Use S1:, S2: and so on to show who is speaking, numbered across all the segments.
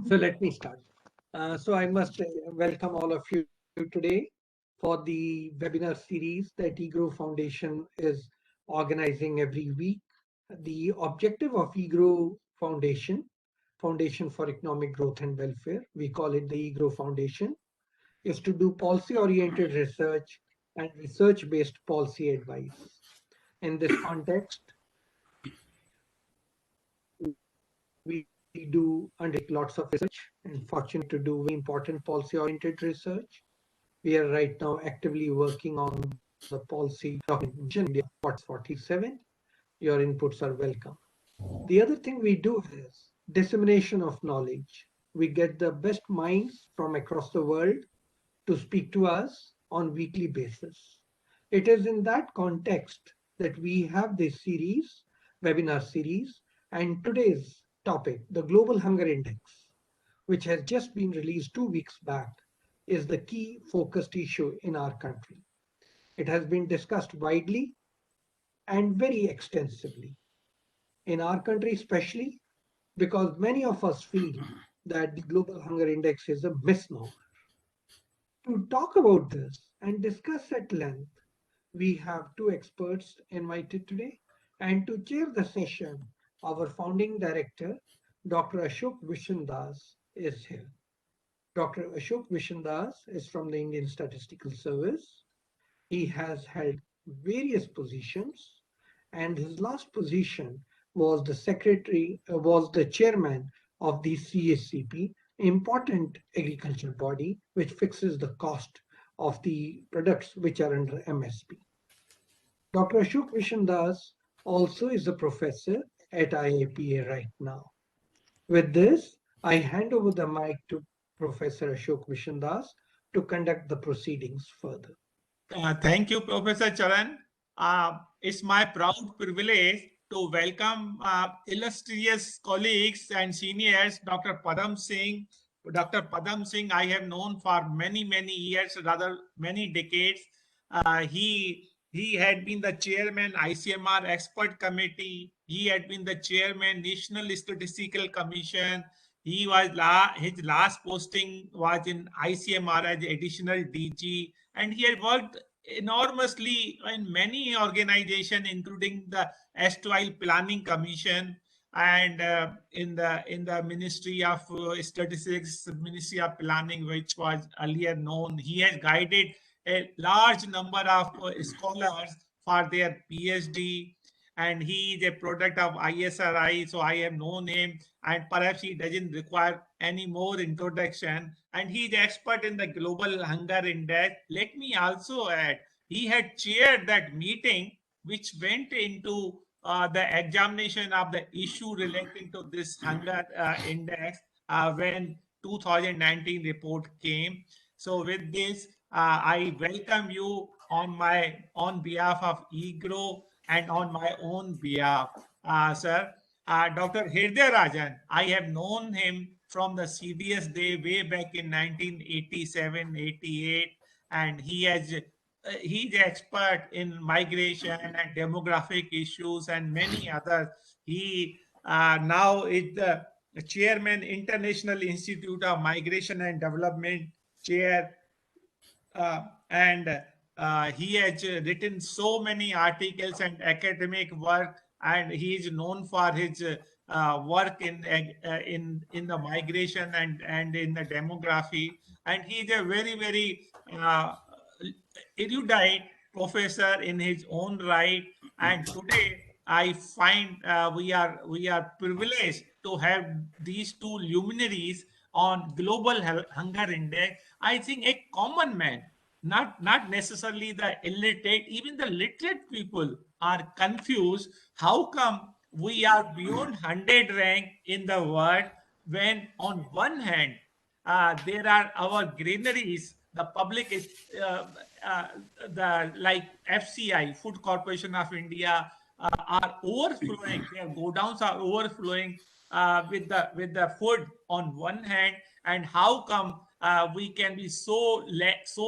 S1: So let me start. So I must welcome all of you today for the webinar series that eGrow Foundation is organizing every week. The objective of eGrow Foundation, Foundation for Economic Growth and Welfare, we call it the eGrow Foundation, is to do policy-oriented research and research-based policy advice. In this context, we do undertake lots of research and fortunate to do very important policy-oriented research. We are right now actively working on the policy document Vision India 47. Your inputs are welcome. The other thing we do is dissemination of knowledge. We get the best minds from across the world to speak to us on weekly basis. It is in that context that we have this series, webinar series, and today's topic, the Global Hunger Index, which has just been released 2 weeks back, is the key focused issue in our country. It has been discussed widely and very extensively. In our country, especially because many of us feel that the Global Hunger Index is a misnomer. To talk about this and discuss at length, we have two experts invited today. And to chair the session, our founding director, Dr. Ashok Vishandas, is here. Dr. Ashok Vishandas is from the Indian Statistical Service. He has held various positions, and his last position was was the chairman of the CSCP, important agriculture body which fixes the cost of the products which are under MSP. Dr. Ashok Vishandas also is a professor at IIPA right now. With this, I hand over the mic to Professor Ashok Vishandas to conduct the proceedings further.
S2: Thank you, Professor Charan. It's my proud privilege to welcome illustrious colleagues and seniors, Dr. Padam Singh. Dr. Padam Singh, I have known for many, many years, rather many decades. He had been the chairman ICMR Expert Committee. He had been the chairman National Statistical Commission. His last posting was in ICMR as additional DG, and he had worked enormously in many organizations, including the Erstwhile Planning Commission and in the Ministry of Statistics, Ministry of Planning, which was earlier known. He has guided a large number of scholars for their PhD, and he is a product of ISRI, so I have known him, and perhaps he doesn't require any more introduction. And he is expert in the Global Hunger Index. Let me also add, he had chaired that meeting which went into the examination of the issue relating to this hunger index when 2019 report came. So with this, I welcome you on behalf of eGrow and on my own behalf, sir. Dr. Hirday Rajan, I have known him from the CDS day way back in 1987-88, and he's expert in migration and demographic issues and many others. He now is the chairman International Institute of Migration and Development chair, and he has written so many articles and academic work, and he is known for his work in the migration and in the demography, and he is a very uh, erudite professor in his own right. And today I find we are privileged to have these two luminaries on global hunger index. I think a common man, not necessarily the illiterate, even the literate people are confused. How come we are beyond 100 rank in the world when on one hand there are our granaries, the public is uh, the like FCI, Food Corporation of India, are overflowing. Their godowns are overflowing with the food on one hand, and how come we can be so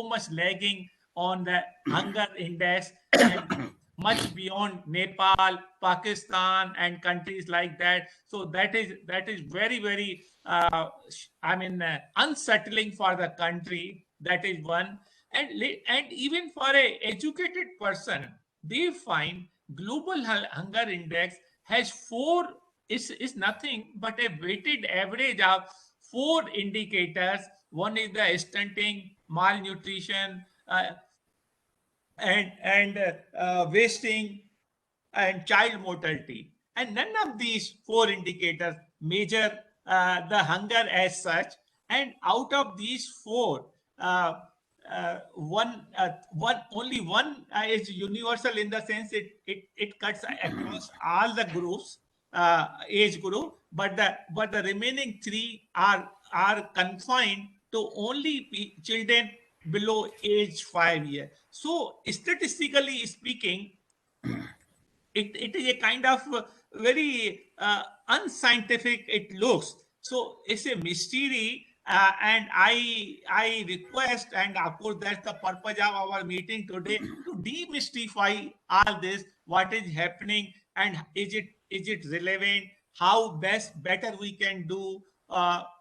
S2: much lagging on the hunger index? And much beyond Nepal, Pakistan, and countries like that. So that is very very unsettling for the country. That is one, and even for a educated person, they find global hunger index has four is nothing but a weighted average of four indicators. One is the stunting, malnutrition, and wasting and child mortality. And none of these four indicators measure the hunger as such. And out of these four, only one is universal in the sense it cuts across all the groups, age group, but the remaining three are confined to only children below age 5 years. So statistically speaking, it is a kind of very unscientific it looks. So it's a mystery, and I request, and of course that's the purpose of our meeting today, to demystify all this, what is happening, and is it relevant, how better we can do,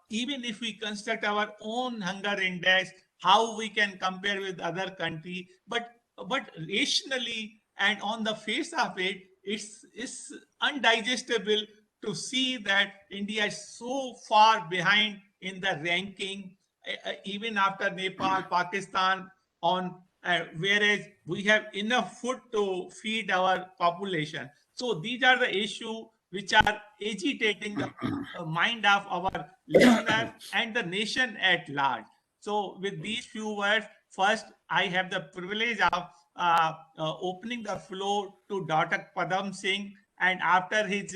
S2: even if we construct our own hunger index, how we can compare with other country. But rationally and on the face of it, it's undigestible to see that India is so far behind in the ranking, even after Nepal, Pakistan, on whereas we have enough food to feed our population. So these are the issues which are agitating the mind of our listener and the nation at large. So with these few words, first I have the privilege of opening the floor to Dr. Padam Singh, and after his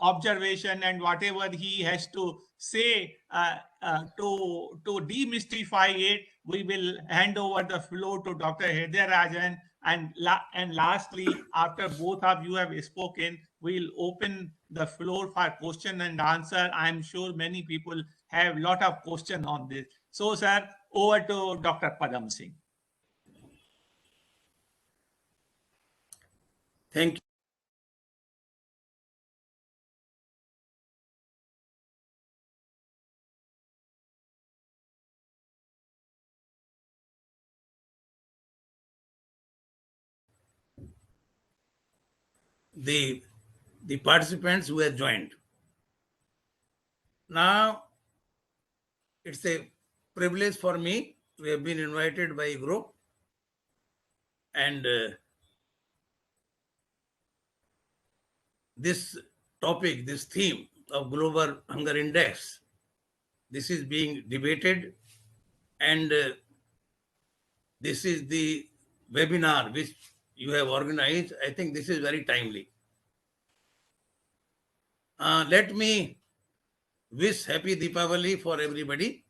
S2: observation and whatever he has to say to demystify it, we will hand over the floor to Dr. Hriday Rajan. And lastly, after both of you have spoken, we'll open the floor for question and answer. I'm sure many people have a lot of question on this. So, sir, over to Dr. Padam Singh.
S3: Thank you. The participants who have joined. Now, it's a privilege for me. We have been invited by a group, and this topic, this theme of Global Hunger Index, this is being debated, and this is the webinar which you have organized. I think this is very timely. Let me wish happy Deepavali for everybody,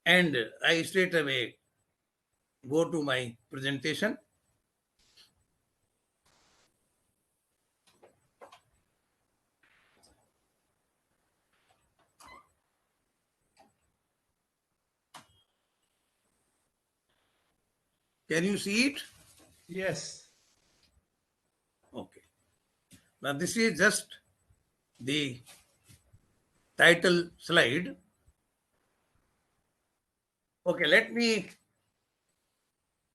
S3: and I straight away go to my presentation. Can you see it?
S2: Yes.
S3: Okay. Now this is just the title slide. Okay, let me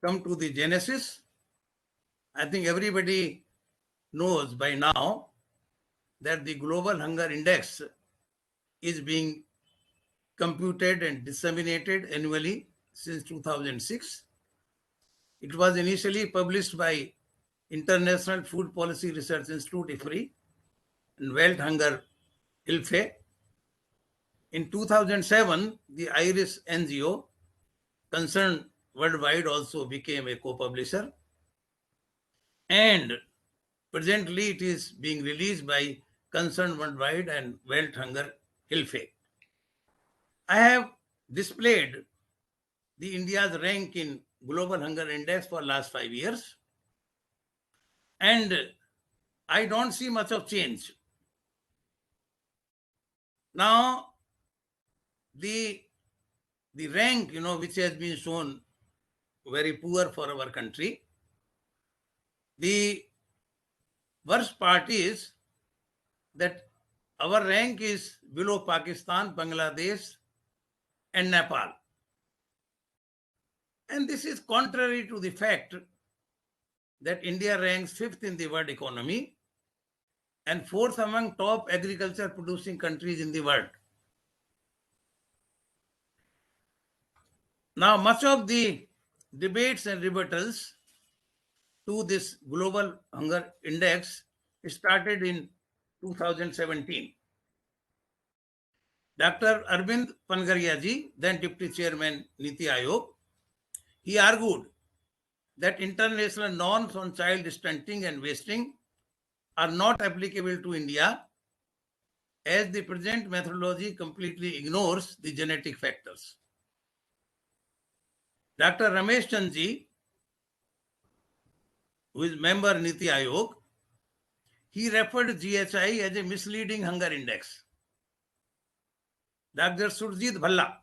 S3: come to the genesis. I think everybody knows by now that the Global Hunger Index is being computed and disseminated annually since 2006. It was initially published by International Food Policy Research Institute, IFRI, and World Hunger Hilfe. In 2007, the IRIS NGO, Concerned Worldwide, also became a co-publisher. And presently, it is being released by Concerned Worldwide and World Hunger Hilfe. I have displayed the India's rank in Global Hunger Index for last 5 years. And I don't see much of change. Now, the rank, which has been shown very poor for our country, The worst part is that our rank is below Pakistan, Bangladesh, and Nepal. And this is contrary to the fact that India ranks 5th in the world economy and 4th among top agriculture producing countries in the world. Now, much of the debates and rebuttals to this global hunger index started in 2017. Dr. Arvind Pangaryaji, then Deputy Chairman Niti Aayog, he argued that international norms on child stunting and wasting are not applicable to India as the present methodology completely ignores the genetic factors. Dr. Ramesh Chandji, who is member Niti Aayog, he referred GHI as a misleading hunger index. Dr. Surjit Bhalla,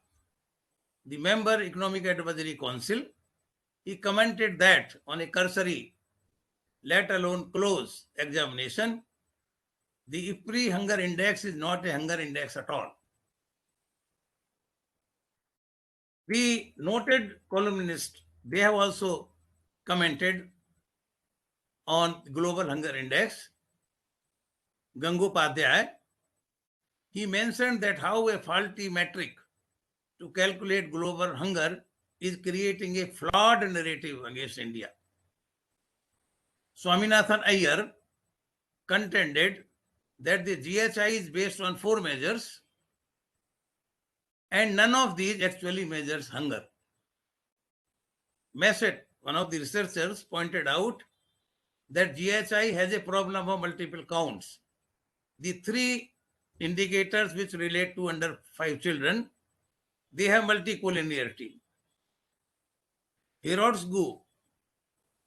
S3: the member Economic Advisory Council, he commented that on a cursory, let alone close examination, the IPRI hunger index is not a hunger index at all. The noted columnist, they have also commented on global hunger index. Gangopadhyay, he mentioned that how a faulty metric to calculate global hunger is creating a flawed narrative against India. Swaminathan Iyer contended that the GHI is based on 4 measures and none of these actually measures hunger. Massett, one of the researchers, pointed out that GHI has a problem of multiple counts. The 3 indicators which relate to under 5 children, they have multicollinearity. Herodsgu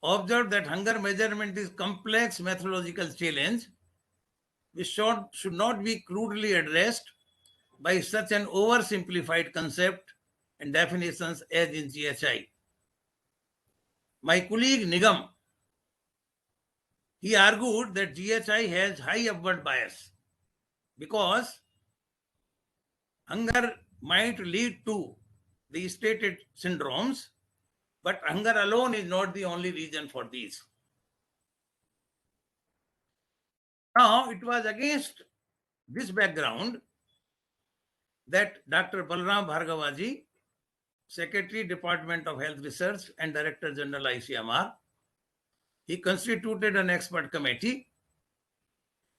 S3: observed that hunger measurement is complex methodological challenge which should not be crudely addressed by such an oversimplified concept and definitions as in GHI. My colleague Nigam, he argued that GHI has high upward bias because hunger might lead to the stated syndromes, but hunger alone is not the only reason for these. Now, it was against this background that Dr. Balram Bhargavaji, Secretary, Department of Health Research and Director General ICMR, he constituted an expert committee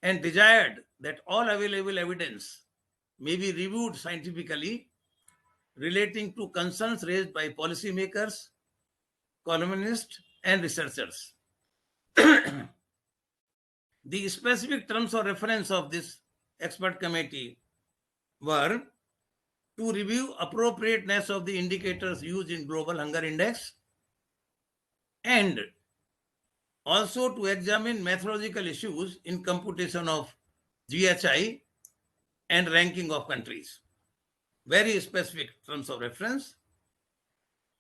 S3: and desired that all available evidence may be reviewed scientifically relating to concerns raised by policymakers, columnists, and researchers. The specific terms of reference of this expert committee were to review appropriateness of the indicators used in Global Hunger Index and also to examine methodological issues in computation of GHI and ranking of countries. Very specific terms of reference.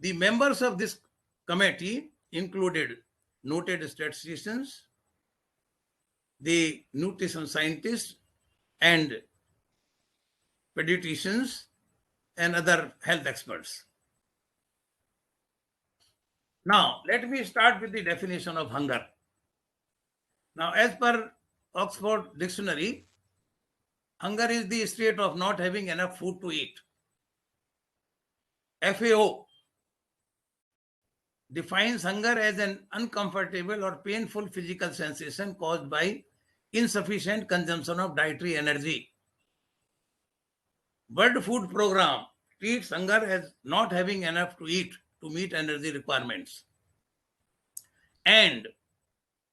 S3: The members of this committee included noted statisticians, the nutrition scientists, and pediatricians, and other health experts. Now, let me start with the definition of hunger. Now, as per Oxford Dictionary, hunger is the state of not having enough food to eat. FAO defines hunger as an uncomfortable or painful physical sensation caused by insufficient consumption of dietary energy. World Food Program treats hunger as not having enough to eat to meet energy requirements. And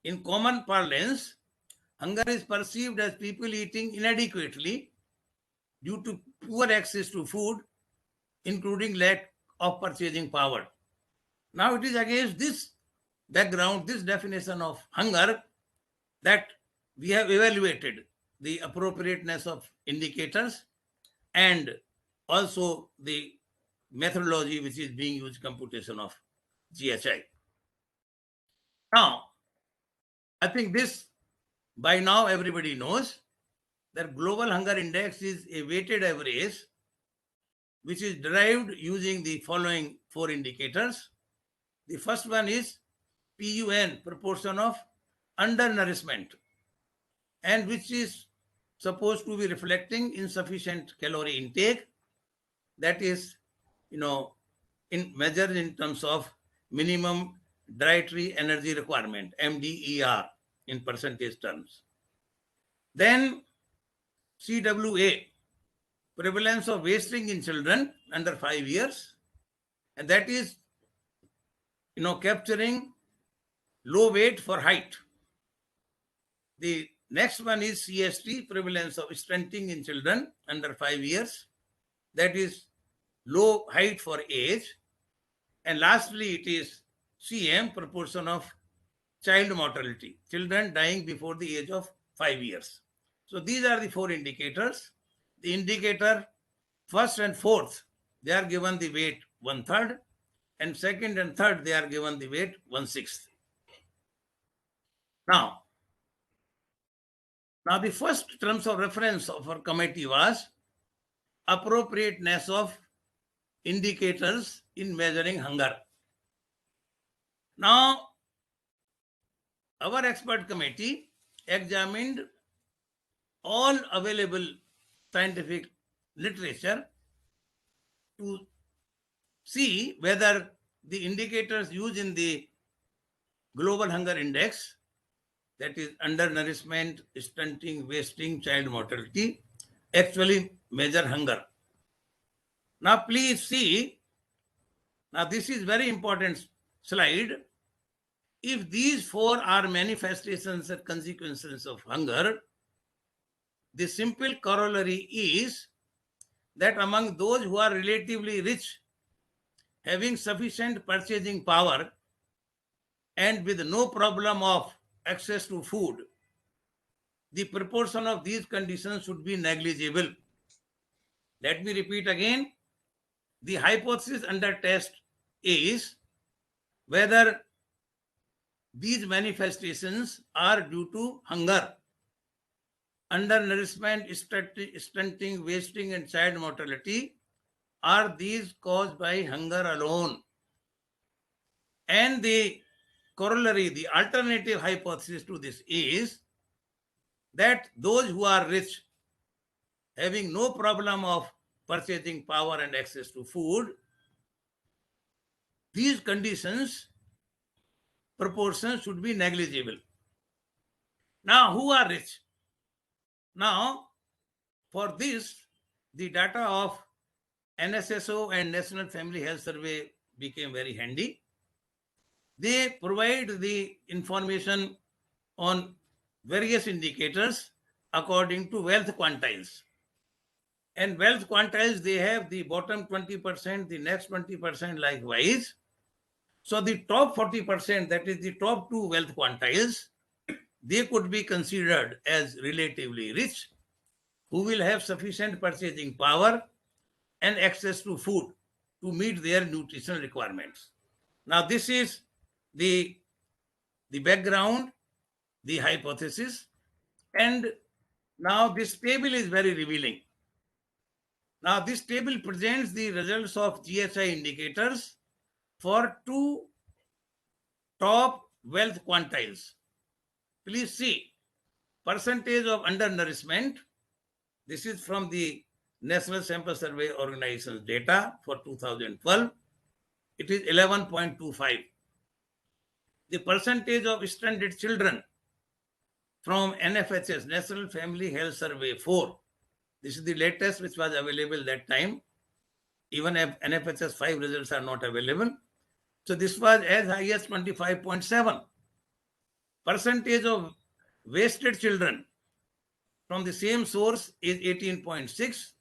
S3: in common parlance, hunger is perceived as people eating inadequately due to poor access to food, including lack of purchasing power. Now, it is against this background, this definition of hunger, that we have evaluated the appropriateness of indicators and also the methodology which is being used computation of GHI. Now, I think this by now everybody knows that global hunger index is a weighted average which is derived using the following four indicators. The first one is PUN, proportion of undernourishment, and which is supposed to be reflecting insufficient calorie intake. That is, in measured in terms of minimum dietary energy requirement, MDER in percentage terms. Then CWA, prevalence of wasting in children under 5 years, and that is, capturing low weight for height. The next one is CST, prevalence of stunting in children under 5 years, that is low height for age. And lastly, it is CM, proportion of child mortality, children dying before the age of 5 years. So these are the four indicators. The indicator first and fourth, they are given the weight 1/3, and second and third, they are given the weight 1/6. Now the first terms of reference of our committee was appropriateness of indicators in measuring hunger. Now, our expert committee examined all available scientific literature to see whether the indicators used in the global hunger index, that is undernourishment, stunting, wasting, child mortality, actually measure hunger. Now please see, now this is very important slide. If these four are manifestations and consequences of hunger, the simple corollary is that among those who are relatively rich, having sufficient purchasing power, and with no problem of access to food, the proportion of these conditions should be negligible. Let me repeat again. The hypothesis under test is whether these manifestations are due to hunger, undernourishment, stunting, wasting, and child mortality. Are these caused by hunger alone? And the corollary, the alternative hypothesis to this is that those who are rich, having no problem of purchasing power and access to food, these conditions, proportions should be negligible. Now, who are rich? Now, for this, the data of NSSO and National Family Health Survey became very handy. They provide the information on various indicators according to wealth quantiles. And wealth quantiles, they have the bottom 20%, the next 20% likewise. So the top 40%, that is the top two wealth quantiles, they could be considered as relatively rich, who will have sufficient purchasing power and access to food to meet their nutritional requirements. Now this is the background, the hypothesis, and now this table is very revealing. Now this table presents the results of GSI indicators for two top wealth quantiles. Please see, percentage of undernourishment. This is from the National Sample Survey Organization's data for 2012. It is 11.25. The percentage of stunted children from NFHS, National Family Health Survey 4. This is the latest which was available that time. Even if NFHS 5 results are not available. So this was as high as 25.7. Percentage of wasted children from the same source is 18.6,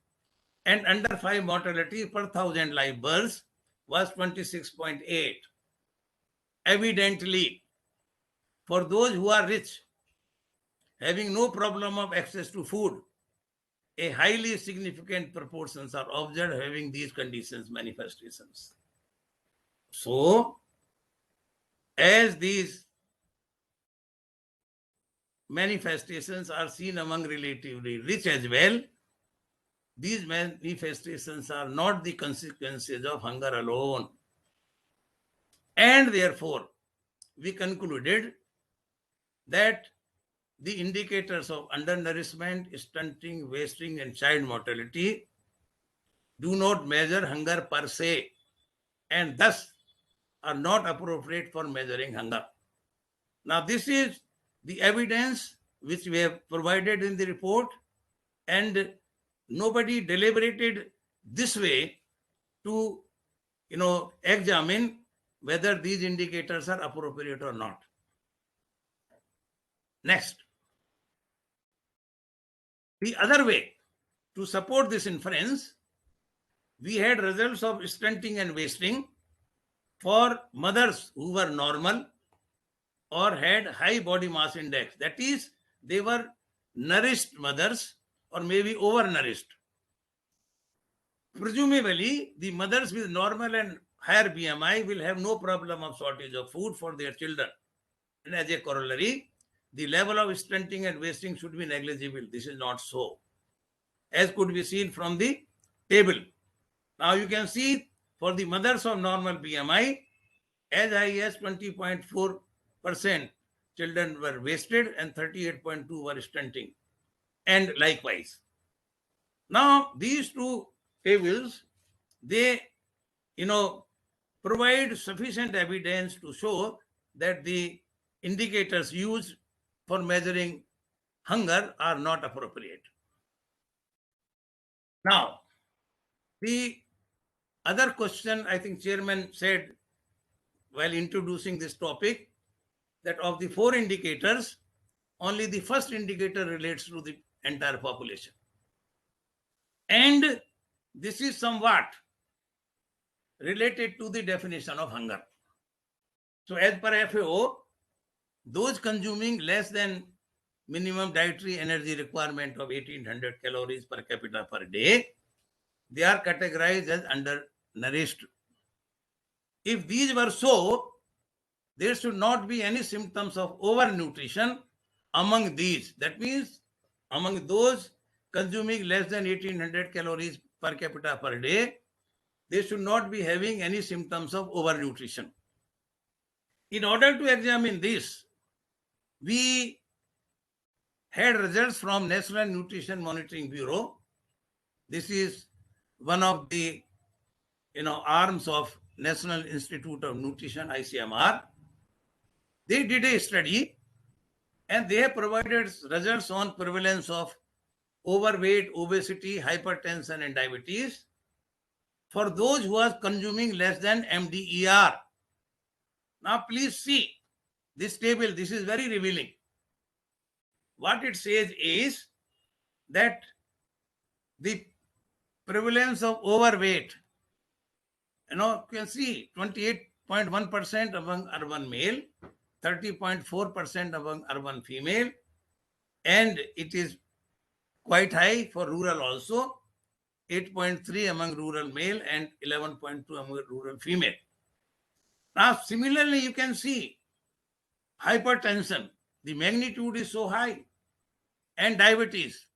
S3: and under 5 mortality per 1,000 live births was 26.8. Evidently, for those who are rich, having no problem of access to food, a highly significant proportions are observed having these conditions manifestations. So, as these manifestations are seen among relatively rich as well. These manifestations are not the consequences of hunger alone. And therefore, we concluded that the indicators of undernourishment, stunting, wasting, and child mortality do not measure hunger per se, and thus are not appropriate for measuring hunger. Now, this is the evidence which we have provided in the report, and nobody deliberated this way to, examine whether these indicators are appropriate or not. Next, the other way to support this inference, we had results of stunting and wasting for mothers who were normal or had high body mass index. That is, they were nourished mothers or maybe overnourished. Presumably, the mothers with normal and higher BMI will have no problem of shortage of food for their children. And as a corollary, the level of stunting and wasting should be negligible. This is not so, as could be seen from the table. Now you can see for the mothers of normal BMI, as high as 20.4% children were wasted and 38.2% were stunting, and likewise. Now these two tables, they provide sufficient evidence to show that the indicators used for measuring hunger are not appropriate. Now, the other question, I think Chairman said while introducing this topic, that of the 4 indicators, only the first indicator relates to the entire population. And this is somewhat related to the definition of hunger. So as per FAO, those consuming less than minimum dietary energy requirement of 1800 calories per capita per day, they are categorized as undernourished. If these were so, there should not be any symptoms of overnutrition among these. That means among those consuming less than 1800 calories per capita per day, they should not be having any symptoms of overnutrition. In order to examine this, we had results from National Nutrition Monitoring Bureau. This is one of the arms of National Institute of Nutrition, ICMR. They did a study and they have provided results on prevalence of overweight, obesity, hypertension, and diabetes for those who are consuming less than MDER. Now, please see this table. This is very revealing. What it says is that the prevalence of overweight, you can see 28.1% among urban male, 30.4% among urban female, and it is quite high for rural also, 8.3 among rural male and 11.2 among rural female. Now, similarly, you can see hypertension, the magnitude is so high, and diabetes.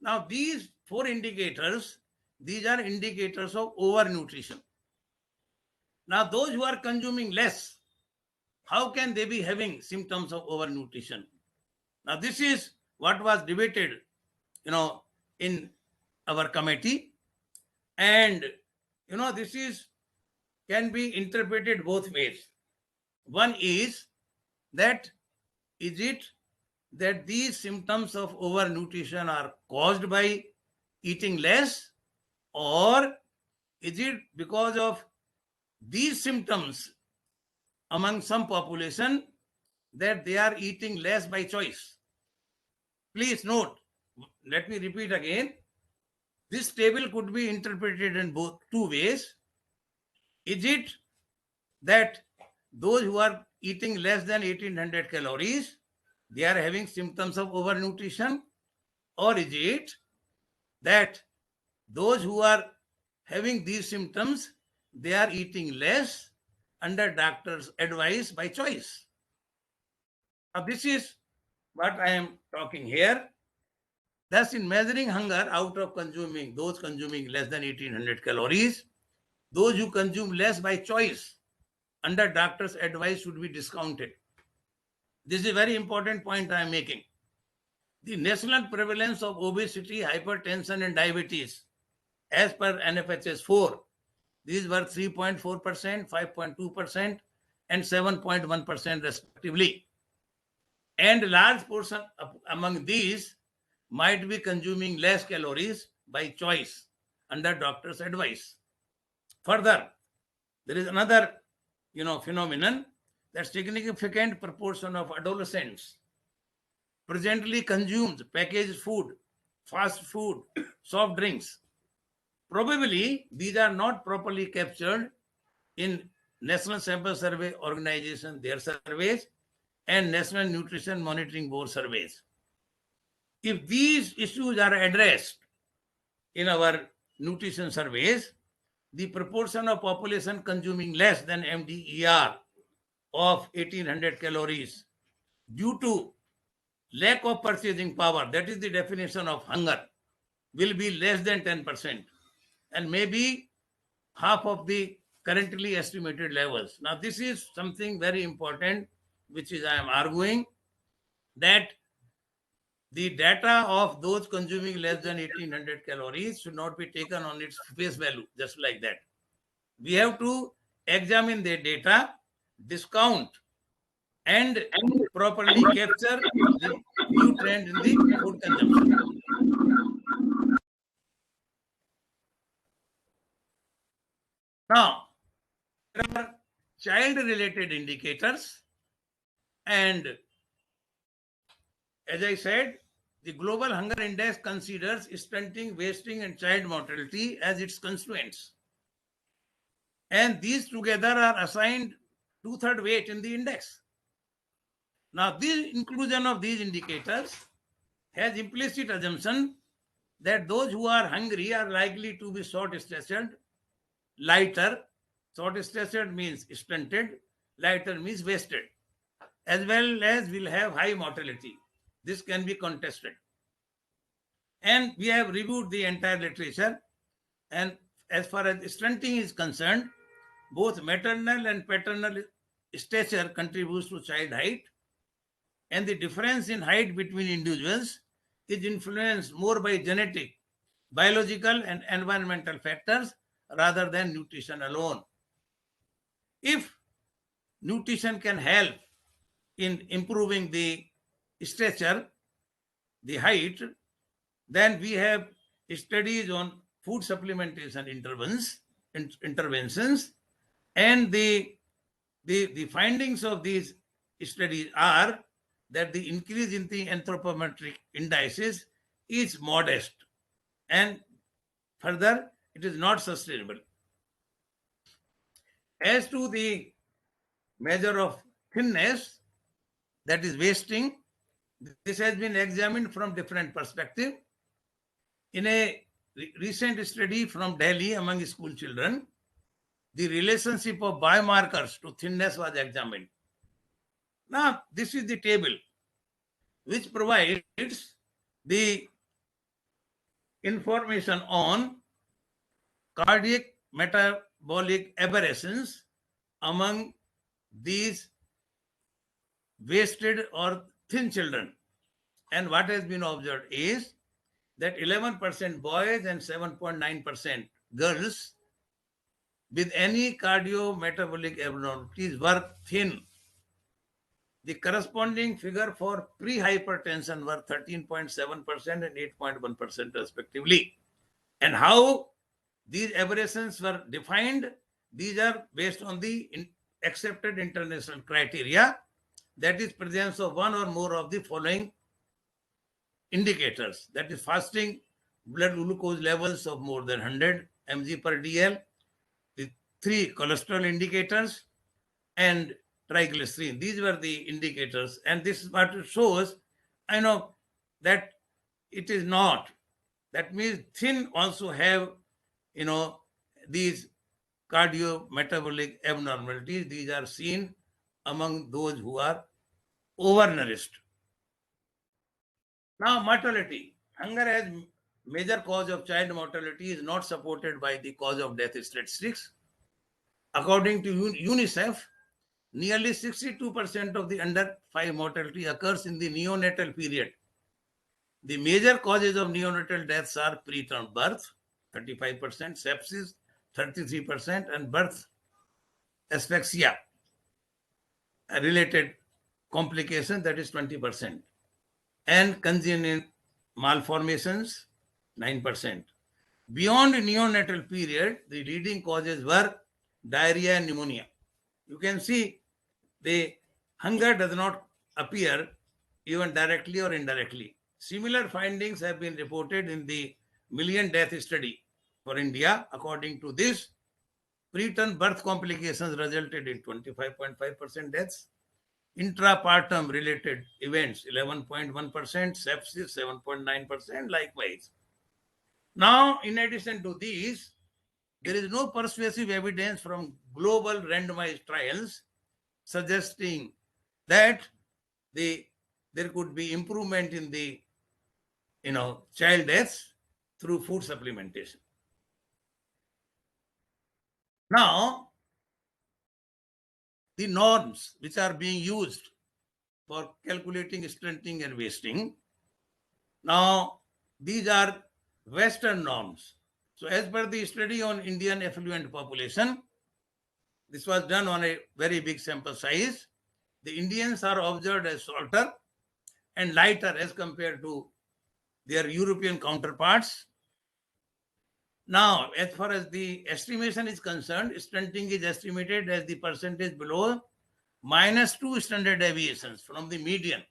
S3: Now, these 4 indicators, these are indicators of overnutrition. Now, those who are consuming less, how can they be having symptoms of overnutrition? Now, this is what was debated, in our committee. And, this can be interpreted both ways. One is that, is it that these symptoms of overnutrition are caused by eating less, or is it because of these symptoms among some population that they are eating less by choice? Please note, let me repeat again, this table could be interpreted in both 2 ways. Is it that those who are eating less than 1800 calories, they are having symptoms of overnutrition, or is it that those who are having these symptoms, they are eating less under doctor's advice by choice? Now, this is what I am talking here. Thus, in measuring hunger out of consuming, those consuming less than 1800 calories, those who consume less by choice under doctor's advice should be discounted. This is a very important point I am making. The national prevalence of obesity, hypertension, and diabetes, as per NFHS 4, these were 3.4%, 5.2%, and 7.1% respectively. And a large portion among these might be consuming less calories by choice under doctor's advice. Further, there is another phenomenon that significant proportion of adolescents presently consumes packaged food, fast food, soft drinks. Probably these are not properly captured in National Sample Survey Organization, their surveys, and National Nutrition Monitoring Board surveys. If these issues are addressed in our nutrition surveys, the proportion of population consuming less than MDER of 1800 calories due to lack of purchasing power, that is the definition of hunger, will be less than 10% and maybe half of the currently estimated levels. Now, this is something very important, which is I am arguing that the data of those consuming less than 1800 calories should not be taken on its face value, just like that. We have to examine the data, discount, and properly capture the new trend in the food consumption. Now, there are child-related indicators, and as I said, the Global Hunger Index considers stunting, wasting, and child mortality as its constituents. And these together are assigned 2/3 weight in the index. Now, the inclusion of these indicators has implicit assumption that those who are hungry are likely to be short-statured, lighter. Short-statured means stunted, lighter means wasted, as well as will have high mortality. This can be contested. And we have reviewed the entire literature. And as far as stunting is concerned, both maternal and paternal stature contributes to child height. And the difference in height between individuals is influenced more by genetic, biological, and environmental factors rather than nutrition alone. If nutrition can help in improving the stature, the height, then we have studies on food supplementation interventions, and the findings of these studies are that the increase in the anthropometric indices is modest, and further, it is not sustainable. As to the measure of thinness, that is wasting, this has been examined from different perspectives. In a recent study from Delhi among school children, the relationship of biomarkers to thinness was examined. Now, this is the table which provides the information on cardiac metabolic aberrations among these wasted or thin children. And what has been observed is that 11% boys and 7.9% girls with any cardiometabolic abnormalities were thin. The corresponding figure for pre-hypertension were 13.7% and 8.1% respectively. And how these aberrations were defined, these are based on the accepted international criteria, that is presence of one or more of the following indicators, that is fasting blood glucose levels of more than 100 mg per dl, the 3 cholesterol indicators, and triglycerine. These were the indicators, and this is what it shows. I know that it is not. That means thin also have, these cardiometabolic abnormalities. These are seen among those who are overnourished. Now, mortality. Hunger as major cause of child mortality is not supported by the cause of death statistics. According to UNICEF, nearly 62% of the under 5 mortality occurs in the neonatal period. The major causes of neonatal deaths are preterm birth, 35%, sepsis, 33%, and birth asphyxia related complication, that is 20%, and congenital malformations, 9%. Beyond neonatal period, the leading causes were diarrhea and pneumonia. You can see the hunger does not appear even directly or indirectly. Similar findings have been reported in the million death study for India. According to this, preterm birth complications resulted in 25.5% deaths. Intrapartum related events, 11.1%, sepsis, 7.9%, likewise. Now, in addition to these, there is no persuasive evidence from global randomized trials suggesting that there could be improvement in the child deaths through food supplementation. Now, the norms which are being used for calculating stunting and wasting, now these are Western norms. So as per the study on Indian affluent population, this was done on a very big sample size. The Indians are observed as shorter and lighter as compared to their European counterparts. Now, as far as the estimation is concerned, stunting is estimated as the percentage below -2 standard deviations from the median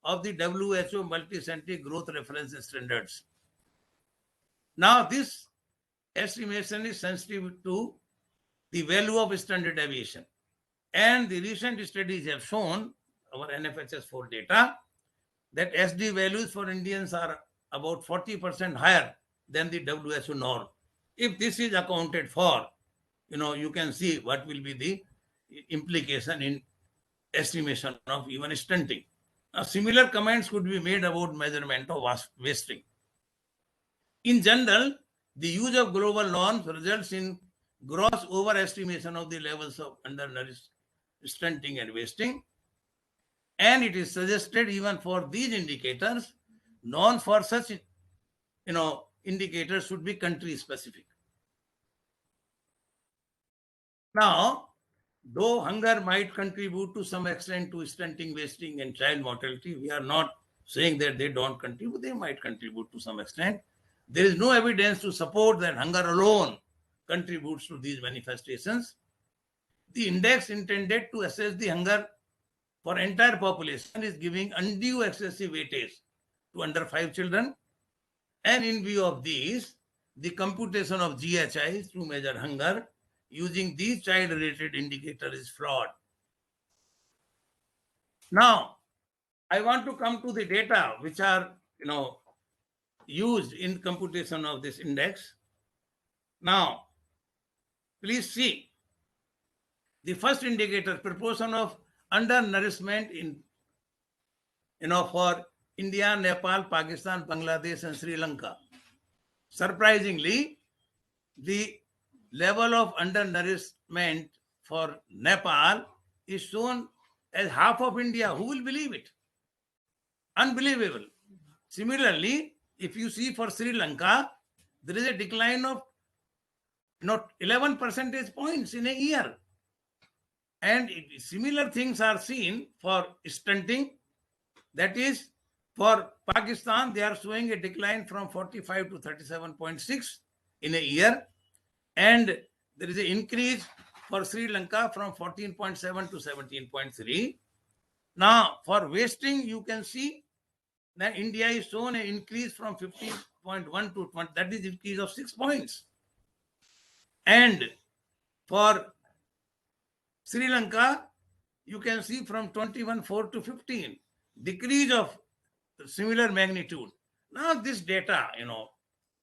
S3: of the WHO multicentric growth reference standards. Now, this estimation is sensitive to the value of standard deviation. And the recent studies have shown, our NFHS 4 data, that SD values for Indians are about 40% higher than the WHO norm. If this is accounted for, you can see what will be the implication in estimation of even stunting. Now, similar comments could be made about measurement of wasting. In general, the use of global norms results in gross overestimation of the levels of undernourished, stunting and wasting. And it is suggested even for these indicators, norms for such indicators should be country specific. Now, though hunger might contribute to some extent to stunting, wasting, and child mortality, we are not saying that they don't contribute. They might contribute to some extent. There is no evidence to support that hunger alone contributes to these manifestations. The index intended to assess the hunger for entire population is giving undue excessive weightage to under 5 children. And in view of these, the computation of GHI to measure hunger using these child-related indicators is flawed. Now, I want to come to the data which are, used in computation of this index. Now, please see the first indicator, proportion of undernourishment in, for India, Nepal, Pakistan, Bangladesh, and Sri Lanka. Surprisingly, the level of undernourishment for Nepal is shown as half of India. Who will believe it? Unbelievable. Similarly, if you see for Sri Lanka, there is a decline of 11 percentage points in a year. And similar things are seen for stunting. That is, for Pakistan, they are showing a decline from 45 to 37.6 in a year. And there is an increase for Sri Lanka from 14.7 to 17.3. Now, for wasting, you can see that India is shown an increase from 15.1 to 20. That is increase of 6 points. And for Sri Lanka, you can see from 21.4 to 15, decrease of similar magnitude. Now, this data,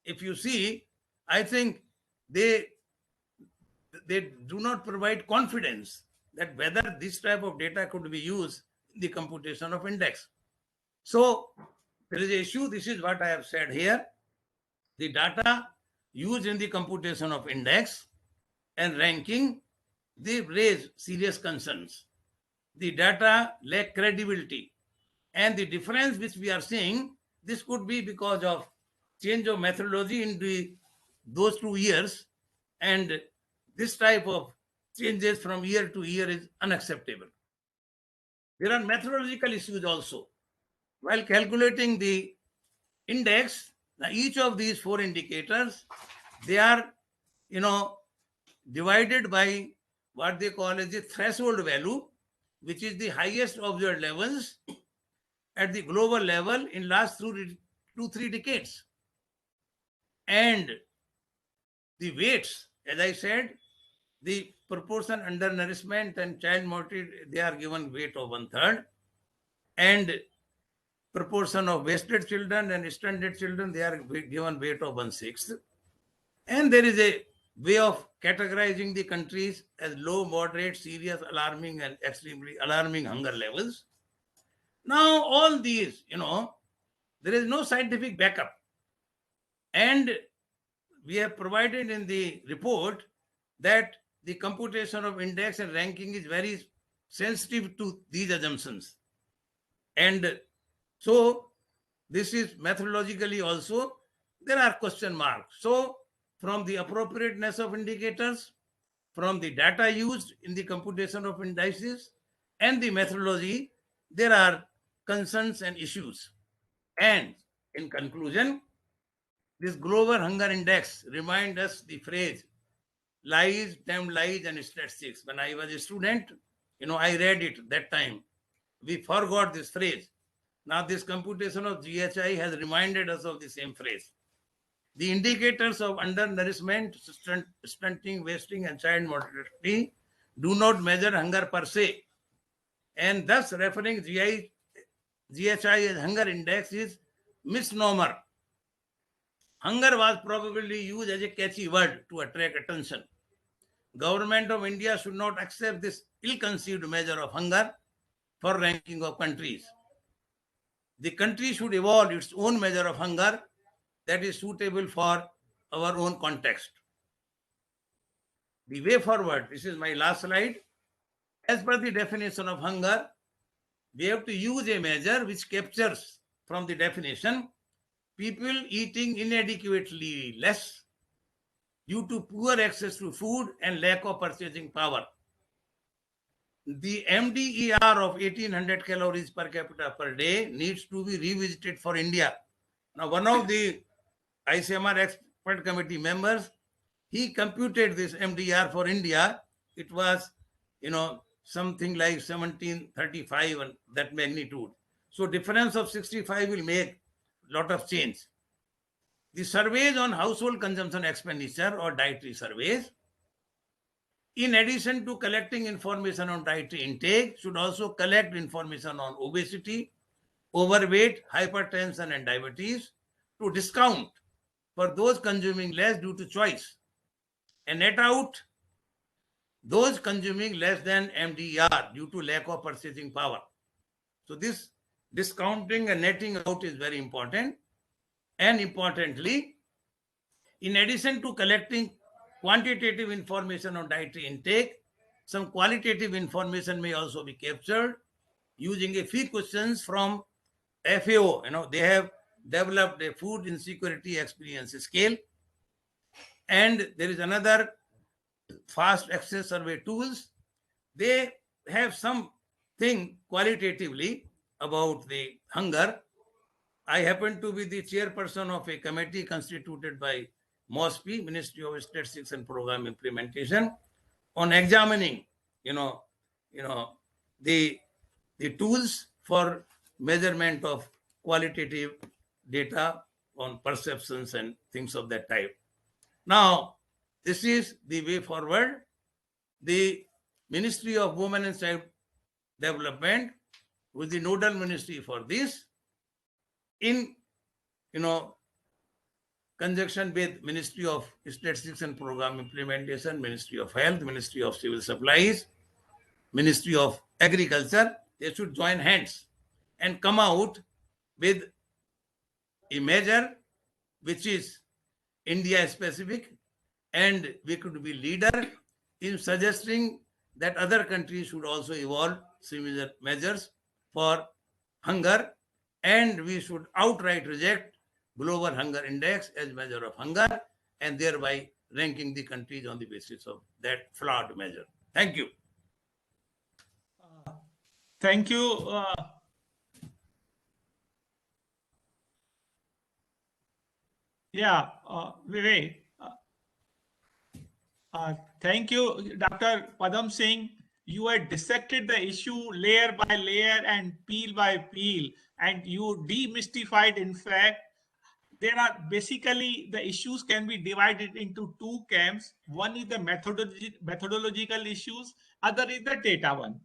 S3: if you see, I think they do not provide confidence that whether this type of data could be used in the computation of index. So, there is an issue. This is what I have said here. The data used in the computation of index and ranking, they raise serious concerns. The data lack credibility. And the difference which we are seeing, this could be because of change of methodology in those 2 years. And this type of changes from year to year is unacceptable. There are methodological issues also. While calculating the index, now each of these 4 indicators, they are, divided by what they call as the threshold value, which is the highest observed levels at the global level in last 2-3 decades. And the weights, as I said, the proportion undernourishment and child mortality, they are given weight of 1/3. And proportion of wasted children and stunted children, they are given weight of 1/6. And there is a way of categorizing the countries as low, moderate, serious, alarming, and extremely alarming hunger levels. Now, all these, there is no scientific backup. And we have provided in the report that the computation of index and ranking is very sensitive to these assumptions. And so this is methodologically also, there are question marks. So from the appropriateness of indicators, from the data used in the computation of indices and the methodology, there are concerns and issues. And in conclusion, this global hunger index reminds us the phrase, lies, damn lies, and statistics. When I was a student, I read it that time. We forgot this phrase. Now this computation of GHI has reminded us of the same phrase. The indicators of undernourishment, stunting, wasting, and child mortality do not measure hunger per se. And thus referring GHI as hunger index is misnomer. Hunger was probably used as a catchy word to attract attention. Government of India should not accept this ill-conceived measure of hunger for ranking of countries. The country should evolve its own measure of hunger that is suitable for our own context. The way forward, this is my last slide. As per the definition of hunger, we have to use a measure which captures from the definition people eating inadequately less due to poor access to food and lack of purchasing power. The MDER of 1800 calories per capita per day needs to be revisited for India. Now, one of the ICMR expert committee members, he computed this MDR for India. It was, something like 1735 and that magnitude. So difference of 65 will make a lot of change. The surveys on household consumption expenditure or dietary surveys, in addition to collecting information on dietary intake, should also collect information on obesity, overweight, hypertension, and diabetes to discount for those consuming less due to choice and net out those consuming less than MDR due to lack of purchasing power. So this discounting and netting out is very important. And importantly, in addition to collecting quantitative information on dietary intake, some qualitative information may also be captured using a few questions from FAO. They have developed a food insecurity experience scale. And there is another fast access survey tools. They have something qualitatively about the hunger. I happen to be the chairperson of a committee constituted by MOSPI, Ministry of Statistics and Program Implementation, on examining, the tools for measurement of qualitative data on perceptions and things of that type. Now, this is the way forward. The Ministry of Women and Child Development, with the nodal ministry for this, in conjunction with Ministry of Statistics and Program Implementation, Ministry of Health, Ministry of Civil Supplies, Ministry of Agriculture, they should join hands and come out with a measure which is India specific, and we could be leader in suggesting that other countries should also evolve similar measures for hunger, and we should outright reject global hunger index as measure of hunger, and thereby ranking the countries on the basis of that flawed measure. Thank you.
S2: Thank you. Vivek. Thank you, Dr. Padam Singh. You had dissected the issue layer by layer and peel by peel, and you demystified. In fact, there are basically the issues can be divided into two camps. One is the methodological issues, other is the data one.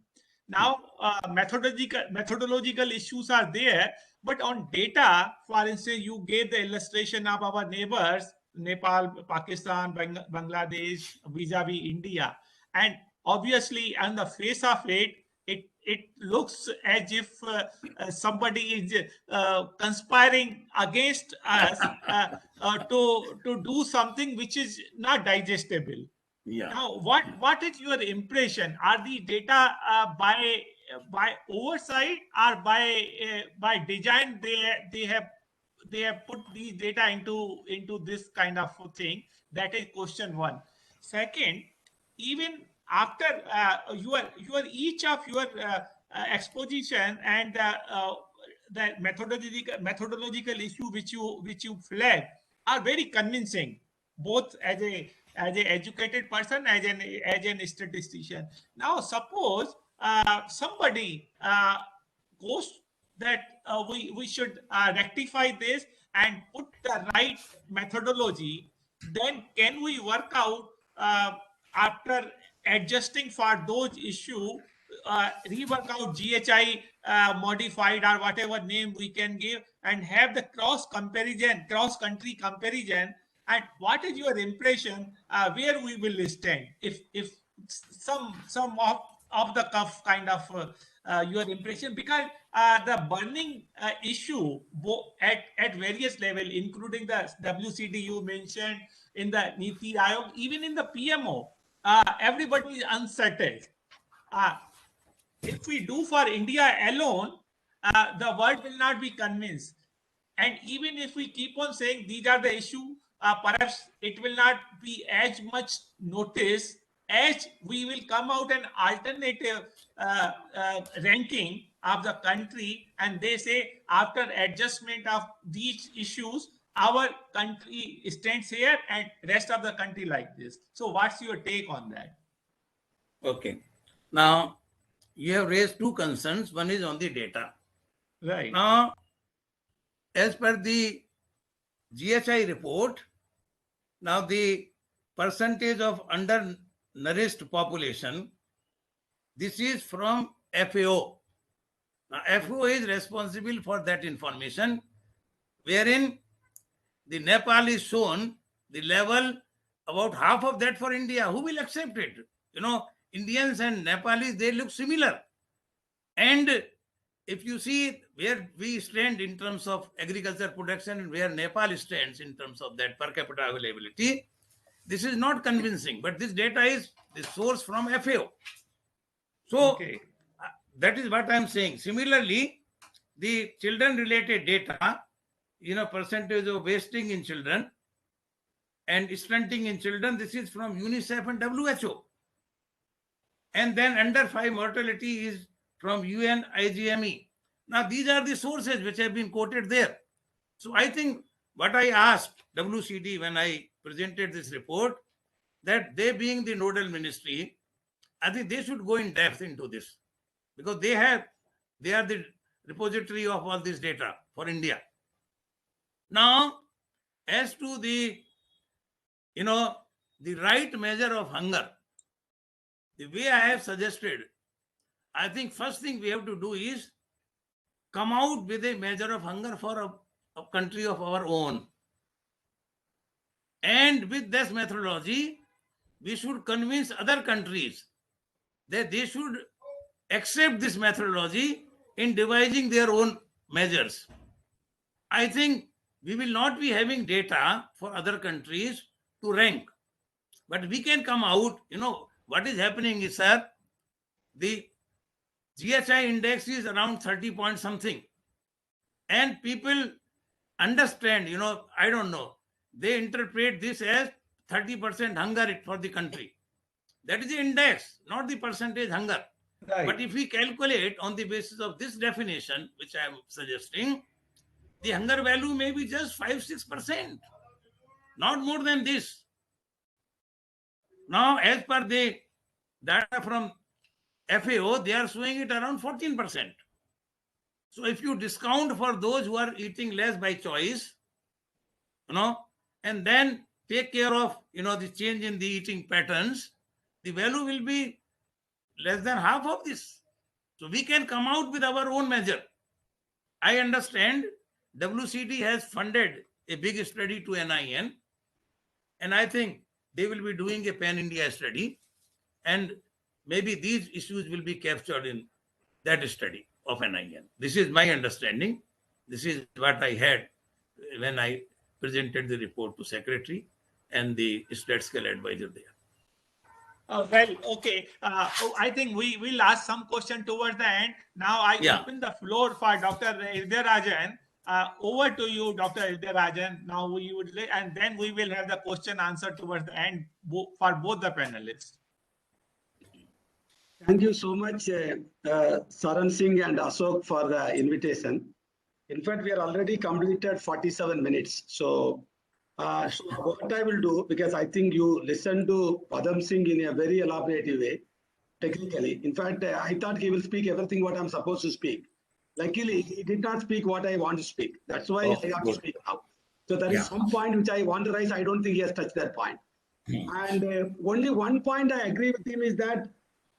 S2: Now, methodological issues are there, but on data, for instance, you gave the illustration of our neighbors, Nepal, Pakistan, Bangladesh, vis-a-vis India. And obviously, on the face of it, it looks as if somebody is conspiring against us to do something which is not digestible.
S3: Yeah.
S2: Now, what is your impression? Are the data by oversight or by design they have put these data into this kind of thing? That is question one. Second, even after your each of your exposition and the methodological issue which you flag are very convincing, both as a educated person, as an statistician. Now, suppose somebody goes that we should rectify this and put the right methodology, then can we work out after adjusting for those issues, rework out GHI modified or whatever name we can give, and have the cross-country comparison? And what is your impression where we will stand? If some of the cuff kind of your impression, because the burning issue at various level, including the WCD you mentioned, in the Niti Aayog, even in the PMO, everybody is unsettled. If we do for India alone, the world will not be convinced. And even if we keep on saying these are the issues, perhaps it will not be as much notice as we will come out an alternative ranking of the country, and they say after adjustment of these issues, our country stands here and rest of the country like this. So what's your take on that?
S3: Okay. Now, you have raised two concerns. One is on the data.
S2: Right.
S3: Now, as per the GHI report, now the percentage of undernourished population, this is from FAO. Now, FAO is responsible for that information, wherein the Nepal is shown the level, about half of that for India. Who will accept it? You know, Indians and Nepalis, they look similar. And if you see where we stand in terms of agriculture production and where Nepal stands in terms of that per capita availability, this is not convincing, but this data is the source from FAO. So
S2: Okay.
S3: That is what I'm saying. Similarly, the children related data, you know, percentage of wasting in children and stunting in children, this is from UNICEF and WHO. And then under 5 mortality is from UN IGME. Now, these are the sources which have been quoted there. So I think what I asked WCD when I presented this report, that they being the nodal ministry, I think they should go in depth into this, because they are the repository of all this data for India. Now, as to the, you know, the right measure of hunger, the way I have suggested, I think first thing we have to do is come out with a measure of hunger for a country of our own. And with this methodology, we should convince other countries that they should accept this methodology in devising their own measures. I think we will not be having data for other countries to rank. But we can come out, what is happening is, sir, the GHI index is around 30 point something. And people understand, I don't know, they interpret this as 30% hunger for the country. That is the index, not the percentage hunger.
S2: Right.
S3: But if we calculate on the basis of this definition, which I am suggesting, the hunger value may be just 5-6%, not more than this. Now, as per the data from FAO, they are showing it around 14%. So if you discount for those who are eating less by choice, and then take care of, the change in the eating patterns, the value will be less than half of this. So we can come out with our own measure. I understand WCD has funded a big study to NIN, and I think they will be doing a pan-India study, and maybe these issues will be captured in that study of NIN. This is my understanding. This is what I had when I presented the report to Secretary and the statistical advisor there.
S2: Well, okay. I think we will ask some question towards the end. Now I open the floor for Dr. Ilderajan. Over to you, Dr. Ilderajan. Now we would, and then we will have the question answer towards the end for both the panelists.
S4: Thank you so much, Saran Singh and Ashok, for the invitation. In fact, we are already completed 47 minutes. So what I will do, because I think you listened to Padam Singh in a very elaborative way, technically. In fact, I thought he will speak everything what I'm supposed to speak. Luckily, he did not speak what I want to speak. That's why I have to speak now. So there is some point which I want to raise. I don't think he has touched that point. And only one point I agree with him is that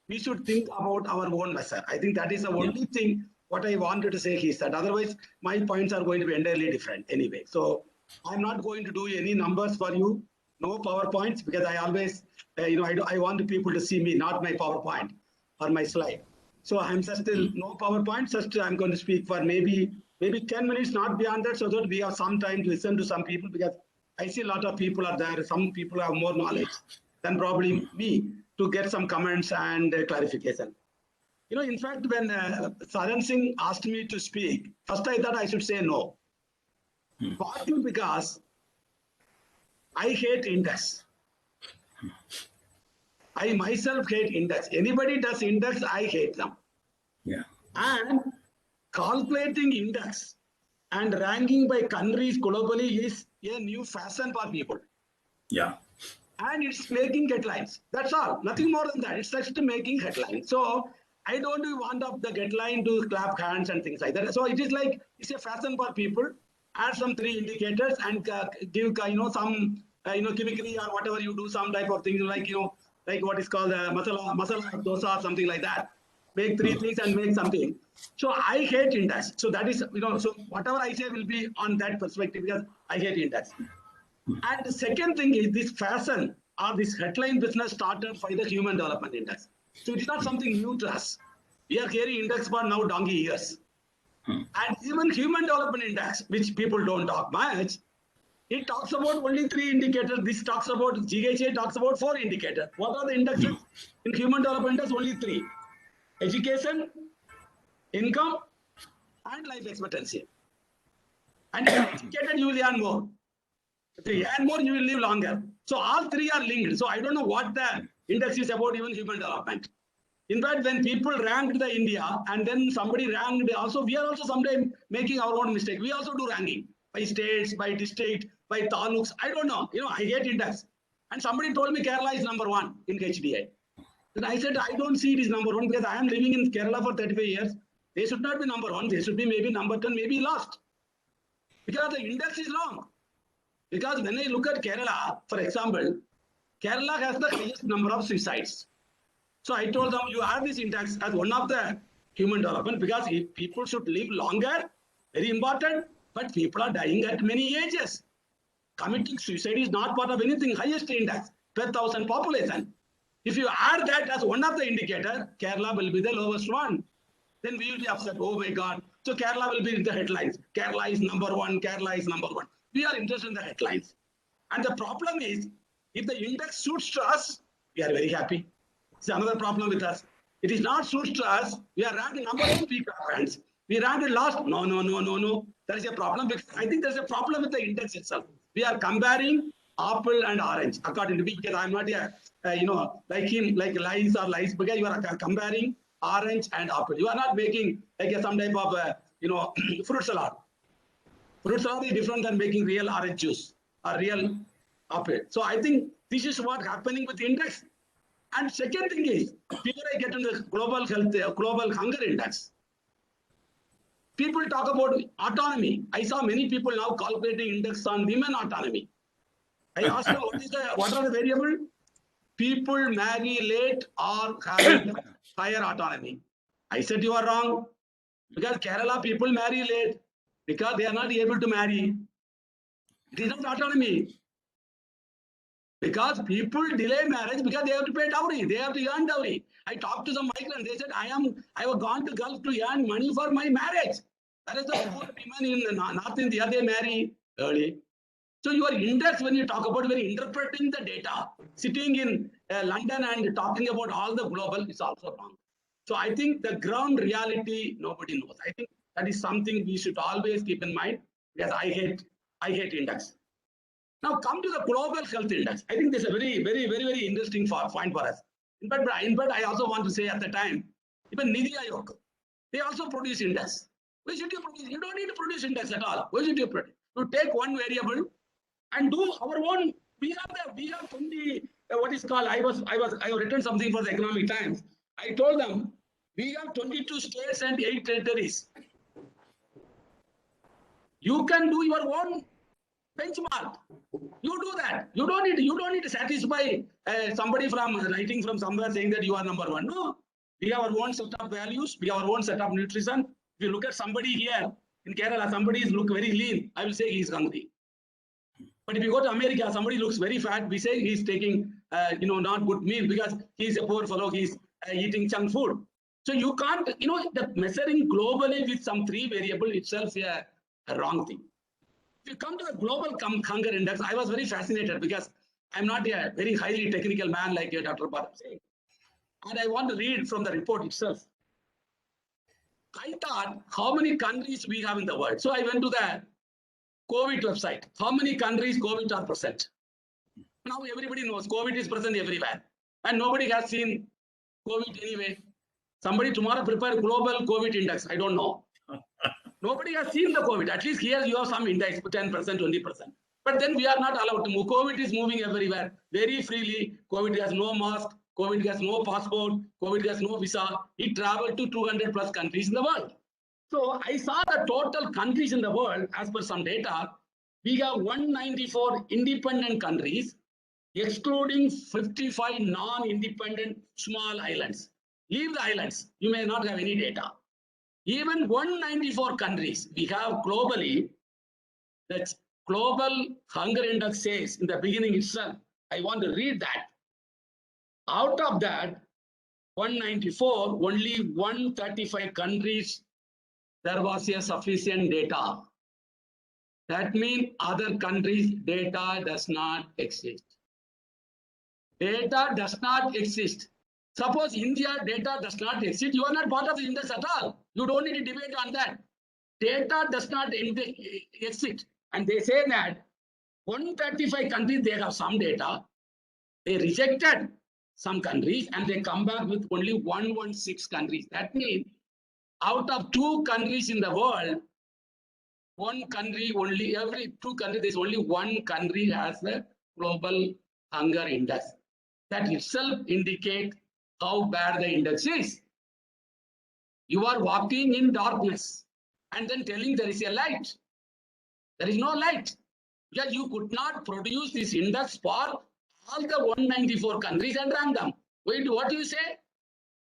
S4: we should think about our own measure. I think that is the only thing what I wanted to say, he said. Otherwise, my points are going to be entirely different anyway. So I'm not going to do any numbers for you, no PowerPoints, because I always, I want the people to see me, not my PowerPoint or my slide. So I'm just no PowerPoint, just I'm going to speak for maybe 10 minutes, not beyond that, so that we have some time to listen to some people, because I see a lot of people are there. Some people have more knowledge than probably me to get some comments and clarification. In fact, when Saran Singh asked me to speak, first I thought I should say no. Partly because I hate index. I myself hate index. Anybody does index, I hate them. And calculating index and ranking by countries globally is a new fashion for people. And it's making headlines. That's all. Nothing more than that. It's just making headlines. So I don't want of the headline to clap hands and things like that. So it is like, it's a fashion for people. Add some 3 indicators and give some chemically or whatever you do, some type of things like like what is called masala dosa or something like that. Make 3 things and make something. So I hate index. So that is so whatever I say will be on that perspective, because I hate index. And the second thing is this fashion or this headline business started by the Human Development Index. So it is not something new to us. We are hearing index for now donkey years. And even Human Development Index, which people don't talk much, it talks about only 3 indicators. This talks about, GHA talks about 4 indicators. What are the indexes in Human Development Index? Only 3. Education, income, and life expectancy. And if you are educated, you will earn more. If you earn more, you will live longer. So all 3 are linked. So I don't know what the index is about, even human development. In fact, when people ranked the India and then somebody ranked also, we are also sometimes making our own mistake. We also do ranking by states, by district, by taluks. I don't know. I hate index. And somebody told me Kerala is number 1 in HDI. Then I said, I don't see it is number 1 because I am living in Kerala for 35 years. They should not be number 1. They should be maybe number 10, maybe last. Because the index is wrong. Because when I look at Kerala, for example, Kerala has the highest number of suicides. So I told them, you have this index as one of the human development, because if people should live longer, very important, but people are dying at many ages. Committing suicide is not part of anything. Highest index, 12,000 population. If you add that as one of the indicator, Kerala will be the lowest one. Then we will be upset, oh my God, So Kerala will be in the headlines. Kerala is number one. Kerala is number one. We are interested in the headlines. And the problem is, if the index suits to us, we are very happy. It's another problem with us. It is not suits to us. We are ranked number one, we clap hands. We ranked last. No. There is a problem. I think there's a problem with the index itself. We are comparing apple and orange, according to me, because I'm not like him, like lies, because you are comparing orange and apple. You are not making like some type of fruit salad. Fruit salad is different than making real orange juice or real apple. So I think this is what's happening with the index. And second thing is, before I get into the global hunger index, people talk about autonomy. I saw many people now calculating index on women autonomy. I asked them, what are the variables? People marry late or having higher autonomy. I said, you are wrong. Because Kerala people marry late because they are not able to marry. It is not autonomy. Because people delay marriage because they have to pay dowry. They have to earn dowry. I talked to some migrants. They said, I have gone to Gulf to earn money for my marriage. That is the poor women in North India. They marry early. So your index, when you talk about, when interpreting the data, sitting in London and talking about all the global is also wrong. So I think the ground reality, nobody knows. I think that is something we should always keep in mind, because I hate index. Now come to the global health index. I think this is a very interesting point for us. In fact, I also want to say at the time, even Niti Aayog, they also produce index. Why should you produce? You don't need to produce index at all. Why should you produce? You take one variable and do our own. We have 20. What is called? I have written something for the Economic Times. I told them we have 22 states and 8 territories. You can do your own benchmark. You do that. You don't need to satisfy somebody from writing from somewhere saying that you are number one. No, we have our own set of values. We have our own set of nutrition. If you look at somebody here in Kerala, somebody look very lean. I will say he is hungry. But if you go to America, somebody looks very fat. We say he's taking not good meal because he's a poor fellow. He's eating junk food. So you can't the measuring globally with some 3 variable itself is a wrong thing. If you come to the global hunger index, I was very fascinated because I'm not a very highly technical man like Dr. Padam saying. And I want to read from the report itself. I thought how many countries we have in the world. So I went to the COVID website. How many countries COVID are present? Now everybody knows COVID is present everywhere. And nobody has seen COVID anyway. Somebody tomorrow prepare global COVID index. I don't know. Nobody has seen the COVID. At least here you have some index, 10%, 20%. But then we are not allowed to move. COVID is moving everywhere very freely. COVID has no mask. COVID has no passport. COVID has no visa. It traveled to 200 plus countries in the world. So I saw the total countries in the world as per some data. We have 194 independent countries, excluding 55 non-independent small islands. Leave the islands. You may not have any data. Even 194 countries we have globally, that global hunger index says in the beginning itself. I want to read that. Out of that 194, only 135 countries, there was a sufficient data. That means other countries' data does not exist. Data does not exist. Suppose India data does not exist, you are not part of the index at all. You don't need to debate on that. Data does not exist. And they say that 135 countries, they have some data. They rejected some countries and they come back with only 116 countries. That means out of 2 countries in the world, 1 country only, every 2 countries, there's only 1 country has the global hunger index. That itself indicates how bad the index is. You are walking in darkness and then telling there is a light. There is no light. Because you could not produce this index for all the 194 countries and rank them. Wait, what do you say?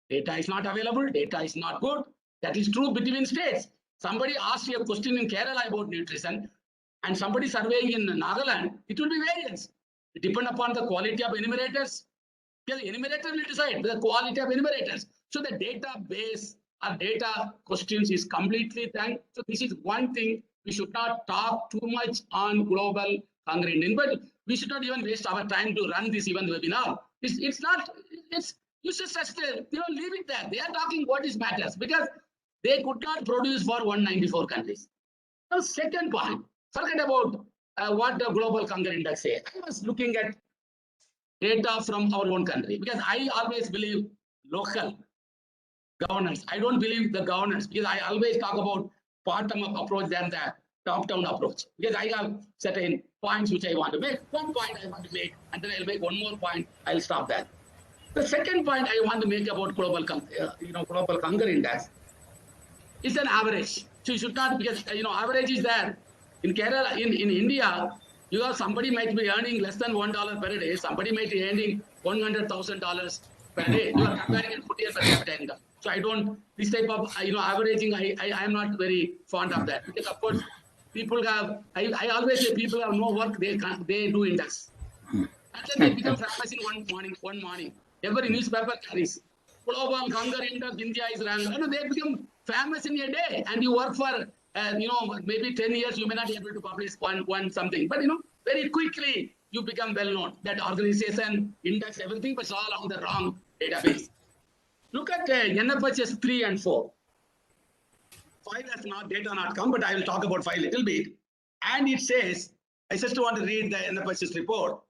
S4: Data is not available. Data is not good. That is true between states. Somebody asked you a question in Kerala about nutrition and somebody surveying in Nagaland, it will be variance. It depends upon the quality of enumerators. The enumerator will decide the quality of enumerators. So the database or data questions is completely done. So this is one thing we should not talk too much on global hunger index, but we should not even waste our time to run this even webinar. It's not, you should just leave it there. They are talking what is matters because they could not produce for 194 countries. Now, second point, forget about what the global hunger index says. I was looking at data from our own country because I always believe local governance. I don't believe the governance because I always talk about bottom-up approach than the top-down approach because I have certain points which I want to make. One point I want to make, and then I'll make one more point. I'll stop there. The second point I want to make about global hunger index is an average. So you should not, because average is there. In Kerala, in India, somebody might be earning less than $1 per day. Somebody might be earning $100,000 per day. You are comparing it per capita income. So I don't, this type of averaging, I am not very fond of that because of course people have, I always say people have no work, they do index. And then they become famous in one morning. Every newspaper carries global hunger index, India is ranked. They become famous in a day, and you work for maybe 10 years, you may not be able to publish one something, but very quickly you become well known. That organization index everything, but it's all on the wrong database. Look at NFHS 3 and 4. 5 has data not come, but I will talk about 5 a little bit. And it says, I just want to read the NFHS report.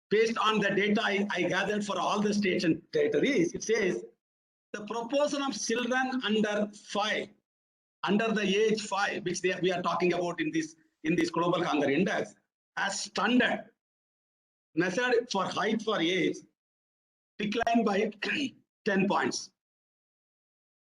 S4: Based on the data I gathered for all the states and territories, it says the proportion of children under the age 5, which we are talking about in this global hunger index, as standard measured for height for age, declined by 10 points.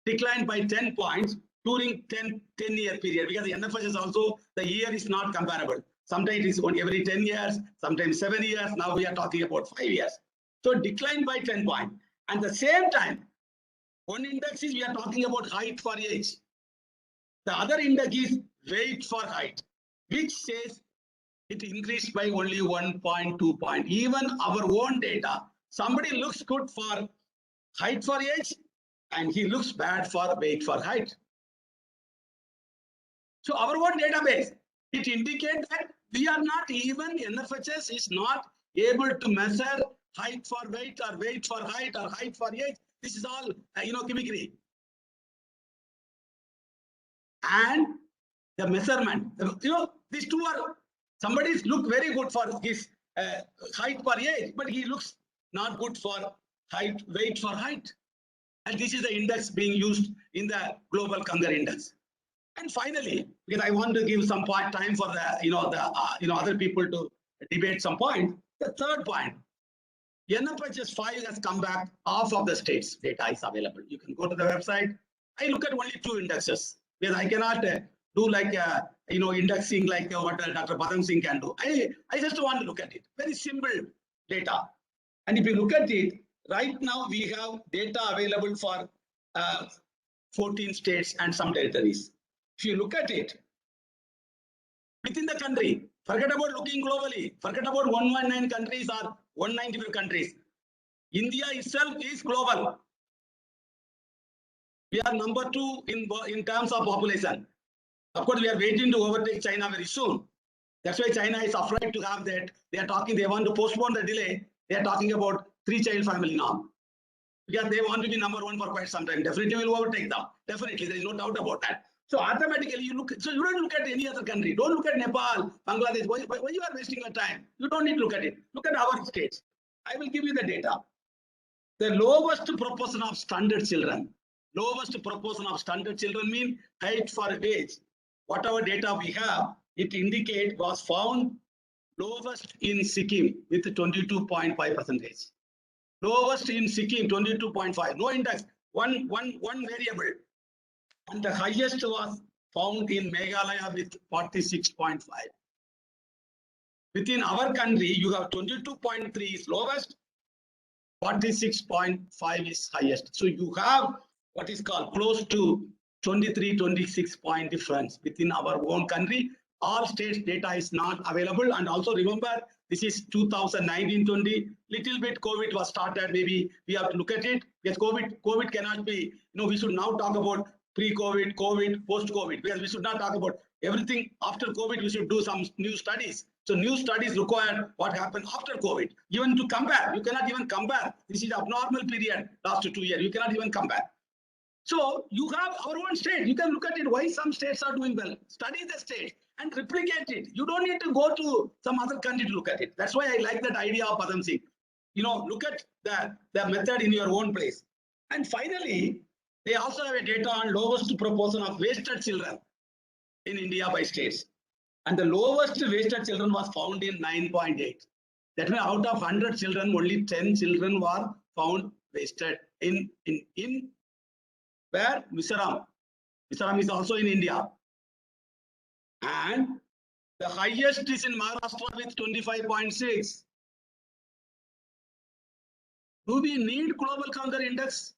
S4: Declined by 10 points during 10-year period, because the NFHS also, the year is not comparable. Sometimes it's only every 10 years, sometimes 7 years. Now we are talking about 5 years. So declined by 10 points. And at the same time, one index is we are talking about height for age. The other index is weight for height, which says it increased by only 1.2 point. Even our own data, somebody looks good for height for age, and he looks bad for weight for height. So our own database, it indicates that we are not even, NFHS is not able to measure height for weight or weight for height or height for age. This is all, gimmickry. And the measurement, these two are, somebody's look very good for his height for age, but he looks not good for height, weight for height. And this is the index being used in the global hunger index. And finally, because I want to give some time for the other people to debate some point. The third point, NFHS 5 has come back. Half of the states data is available. You can go to the website. I look at only 2 indexes because I cannot do like indexing like what Dr. Padam Singh can do. I just want to look at it. Very simple data. And if you look at it, right now we have data available for 14 states and some territories. If you look at it, within the country, forget about looking globally, forget about 119 countries or 195 countries. India itself is global. We are number 2 in terms of population. Of course, we are waiting to overtake China very soon. That's why China is afraid to have that. They want to postpone the delay. They are talking about 3-child family now. Because they want to be number 1 for quite some time. Definitely will overtake them. Definitely, there is no doubt about that. So automatically you look, so you don't look at any other country. Don't look at Nepal, Bangladesh. Why you are wasting your time? You don't need to look at it. Look at our states. I will give you the data. The lowest proportion of standard children, mean height for age. Whatever data we have, it indicate was found lowest in Sikkim with 22.5%. Lowest in Sikkim, 22.5. No index, one variable. And the highest was found in Meghalaya with 46.5. Within our country, you have 22.3 is lowest, 46.5 is highest. So you have what is called close to 26 point difference within our own country. All states data is not available. And also remember, this is 2019-20, little bit COVID was started. Maybe we have to look at it because COVID cannot be, we should now talk about pre-COVID, COVID, post-COVID, because we should not talk about everything after COVID. We should do some new studies. So new studies require what happened after COVID. Even to compare, you cannot even compare. This is abnormal period last 2 years. You cannot even compare. So you have our own state. You can look at it. Why some states are doing well. Study the state and replicate it. You don't need to go to some other country to look at it. That's why I like that idea of Padam Singh. Look at the method in your own place. And finally, they also have a data on lowest proportion of wasted children in India by states. And the lowest wasted children was found in 9.8. That means out of 100 children, only 10 children were found wasted in where? Mizoram. Mizoram is also in India. And the highest is in Maharashtra with 25.6. Do we need global hunger index?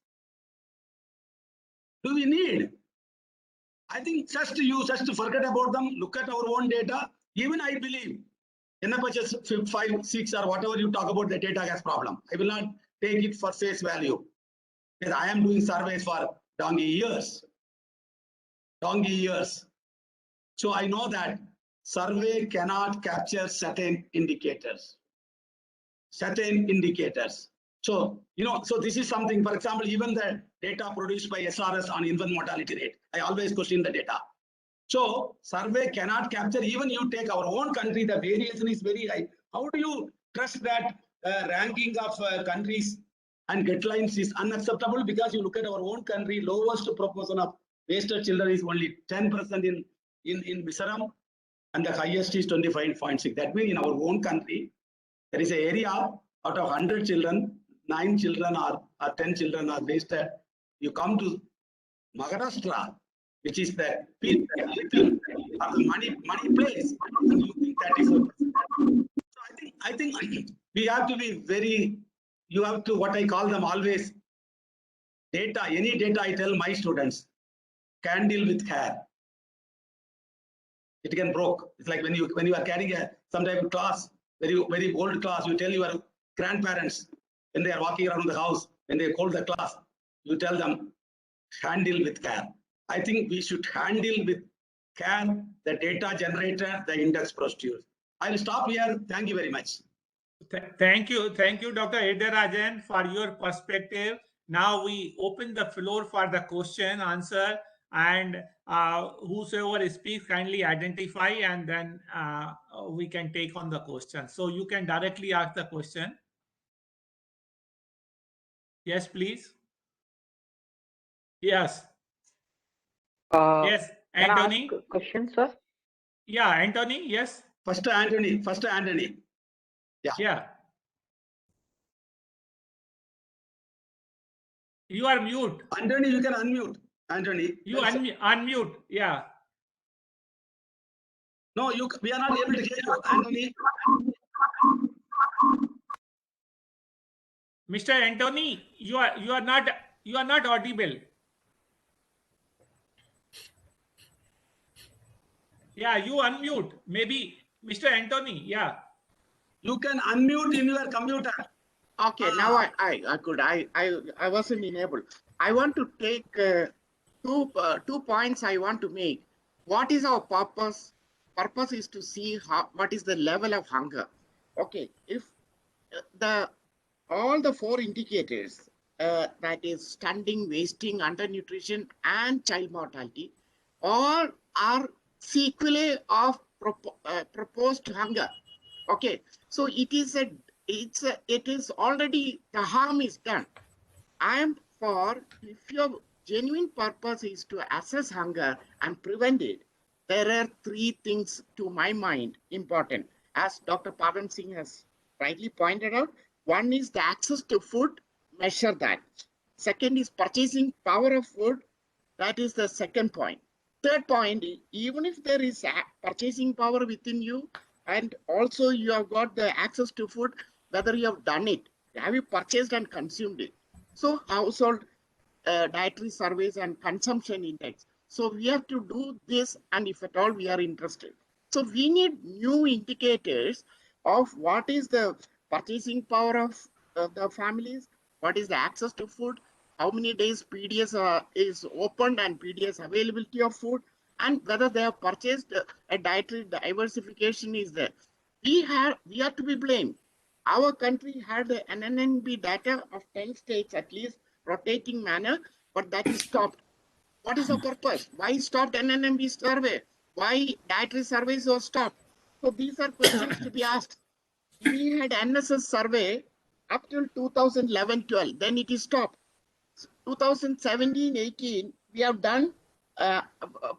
S4: Do we need? I think just to forget about them, look at our own data. Even I believe NFHS 5, 6 or whatever you talk about, the data has problem. I will not take it for face value. Because I am doing surveys for donkey years. So I know that survey cannot capture certain indicators. So, so this is something, for example, even the data produced by SRS on infant mortality rate, I always question the data. So survey cannot capture, even you take our own country, the variation is very high. How do you trust that ranking of countries and guidelines is unacceptable? Because you look at our own country, lowest proportion of wasted children is only 10% in Mizoram, and the highest is 25.6. That means in our own country, there is an area out of 100 children, 9 children or 10 children are wasted. You come to Maharashtra, which is the peak of the money place, and you think that is. So I think we have to be very. You have to, what I call them always, data. Any data I tell my students can deal with care. It can broke. It's like when you are carrying some type of class, very old class, you tell your grandparents when they are walking around the house, when they hold the class, you tell them handle with care. I think we should handle with care the data generator, the index procedures. I will stop here. Thank you very much.
S2: Thank you, Dr. Edarajan, for your perspective. Now we open the floor for the question, answer, and whosoever speaks kindly identify, and then we can take on the question. So you can directly ask the question. Yes, please. Yes. Yes, Anthony.
S5: Can I ask question, sir?
S2: Yeah, Anthony. Yes.
S4: First Anthony.
S2: Yeah. You are mute.
S4: Anthony, you can unmute. Anthony.
S2: You unmute. Yeah.
S4: No, we are not able to hear you, Anthony.
S2: Mr. Anthony, you are not audible. Yeah, you unmute. Maybe Mr. Anthony. Yeah.
S4: You can unmute in your computer.
S6: Okay, now I could. I wasn't enabled. I want to take two points I want to make. What is our purpose? Purpose is to see what is the level of hunger. Okay, if all the 4 indicators, that is stunting, wasting, undernutrition, and child mortality, all are sequelae of proposed hunger. Okay, so it is already, the harm is done. I am for, if your genuine purpose is to assess hunger and prevent it, there are 3 things to my mind important. As Dr. Padam Singh has rightly pointed out, one is the access to food, measure that. Second is purchasing power of food, that is the second point. Third point, even if there is purchasing power within you, and also you have got the access to food, whether you have done it, have you purchased and consumed it? So household dietary surveys and consumption index. So we have to do this, and if at all we are interested. So we need new indicators of what is the purchasing power of the families, what is the access to food, how many days PDS is opened and PDS availability of food, and whether they have purchased a dietary diversification is there. We are to be blamed. Our country had an NNB data of 10 states at least, rotating manner, but that is stopped. What is the purpose? Why stopped NNMB survey? Why dietary surveys were stopped? So these are questions to be asked. We had NSS survey up till 2011-12, then it is stopped. 2017-18, we have done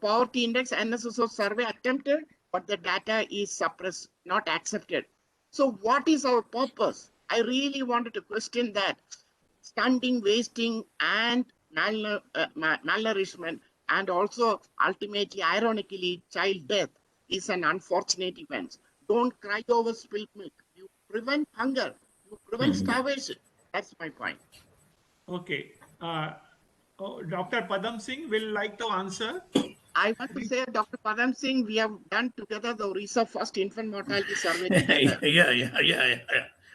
S6: poverty index NSSO survey attempted, but the data is suppressed, not accepted. So what is our purpose? I really wanted to question that. Stunting, wasting, and malnourishment, and also ultimately, ironically, child death is an unfortunate event. Don't cry over spilled milk. You prevent hunger. You prevent starvation. That's my point.
S2: Okay. Dr. Padam Singh will like to answer.
S6: I want to say, Dr. Padam Singh, we have done together the Orissa first infant mortality survey together.
S3: Yeah.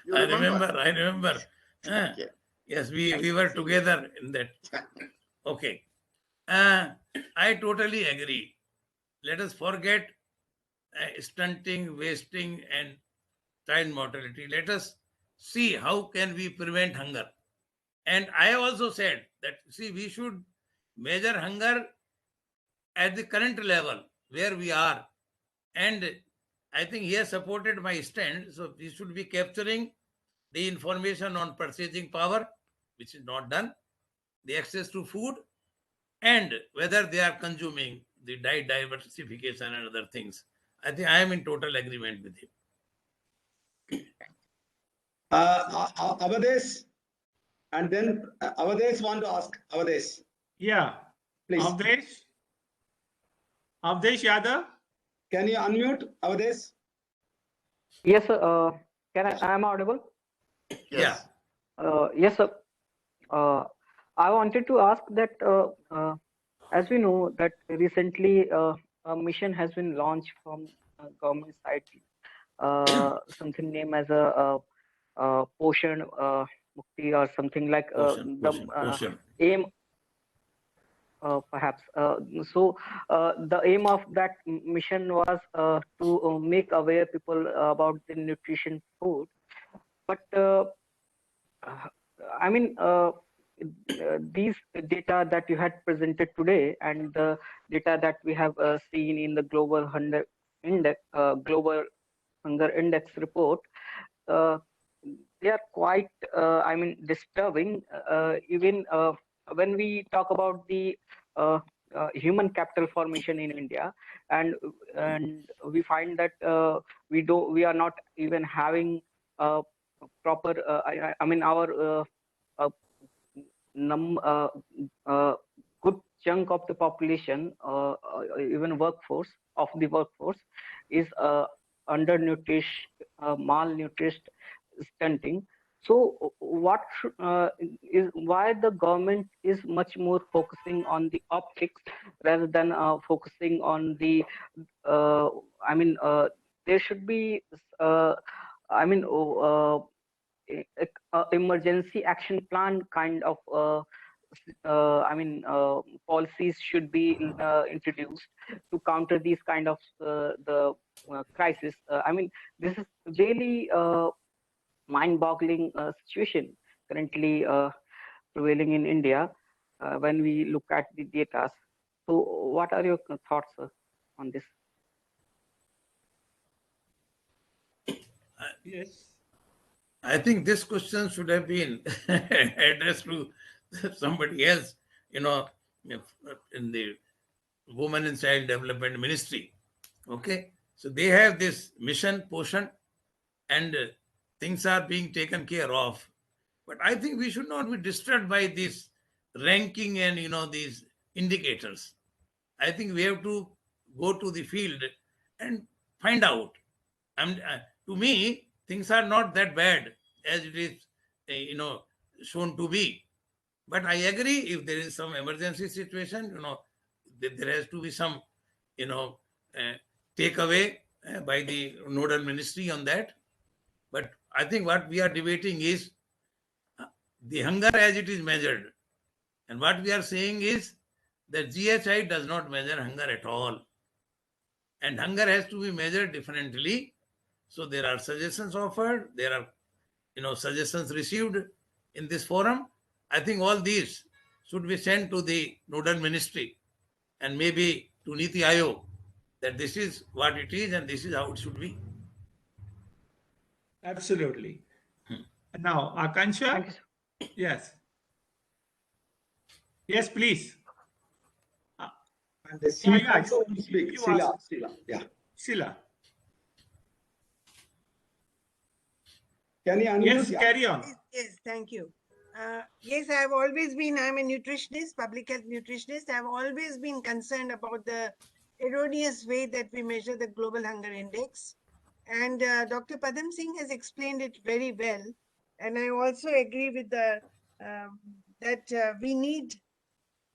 S6: You
S3: I
S6: remember?
S3: remember.
S6: Okay.
S3: Yes, we were together in that. Okay. I totally agree. Let us forget stunting, wasting, and child mortality. Let us see how can we prevent hunger. And I also said that, see, we should measure hunger at the current level where we are. And I think he has supported my stand. So we should be capturing the information on purchasing power, which is not done, the access to food, and whether they are consuming the diet diversification and other things. I think I am in total agreement with him.
S4: Avadesh, and then Avadesh want to ask. Avadesh,
S2: Yeah.
S4: please.
S2: Avdesh Yadav.
S4: Can you unmute Avadesh?
S5: Yes, sir. I am audible?
S3: Yeah.
S5: Yes, sir. I wanted to ask that, as we know that recently a mission has been launched from government side, something named as a Poshan Mukti or something like
S3: Poshan.
S5: aim. Perhaps. The aim of that mission was to make aware people about the nutrition food. But I mean, these data that you had presented today and the data that we have seen in the Global Hunger Index report, they are quite, I mean, disturbing. Even when we talk about the human capital formation in India, and we find that we are not even having proper. I mean, our good chunk of the population, even workforce of the workforce, is undernourished, malnourished, stunting. So what is why the government is much more focusing on the optics rather than focusing on the I mean, there should be I mean, emergency action plan kind of I mean, policies should be introduced to counter these kind of the crisis. I mean, this is really mind-boggling situation currently prevailing in India when we look at the data. So what are your thoughts on this?
S2: Yes.
S3: I think this question should have been addressed to somebody else, in the Women and Child Development Ministry. Okay. So they have this mission, Poshan, and things are being taken care of. But I think we should not be disturbed by this ranking and, these indicators. I think we have to go to the field and find out. And to me, things are not that bad as it is, shown to be. But I agree, if there is some emergency situation, there has to be some, takeaway by the nodal ministry on that. But I think what we are debating is the hunger as it is measured. And what we are saying is that GHI does not measure hunger at all. And hunger has to be measured differently. So there are suggestions offered, there are suggestions received in this forum. I think all these should be sent to the nodal ministry and maybe to Niti Aayog, that this is what it is and this is how it should be.
S2: Absolutely. Now, Akansha?
S5: Thank you, sir.
S2: Yes. Yes, please.
S4: And the Sheila
S2: yeah,
S4: also will speak.
S2: you
S4: Sheila,
S2: ask.
S4: Sheila, yeah.
S2: Sheila.
S4: Can you unmute?
S2: Yes,
S4: Yeah.
S2: carry on.
S7: Yes, thank you. Yes, I'm a nutritionist, public health nutritionist. I've always been concerned about the erroneous way that we measure the global hunger index. And Dr. Padam Singh has explained it very well. And I also agree with that we need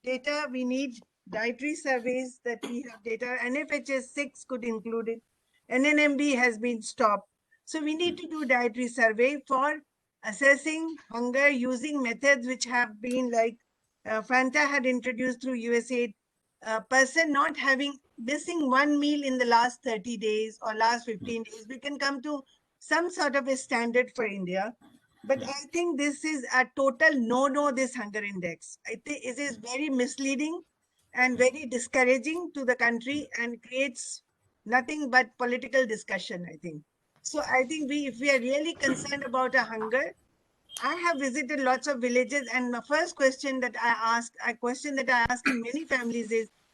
S7: data, we need dietary surveys, that we have data. NFHS 6 could include it. NNMB has been stopped. So we need to do dietary survey for assessing hunger using methods which have been like Fanta had introduced through USAID. A person not missing one meal in the last 30 days or last 15 days, we can come to some sort of a standard for India. But I think this is a total no-no, this hunger index. I think it is very misleading and very discouraging to the country and creates nothing but political discussion, I think. So I think if we are really concerned about a hunger, I have visited lots of villages, and my first question that I ask, in many families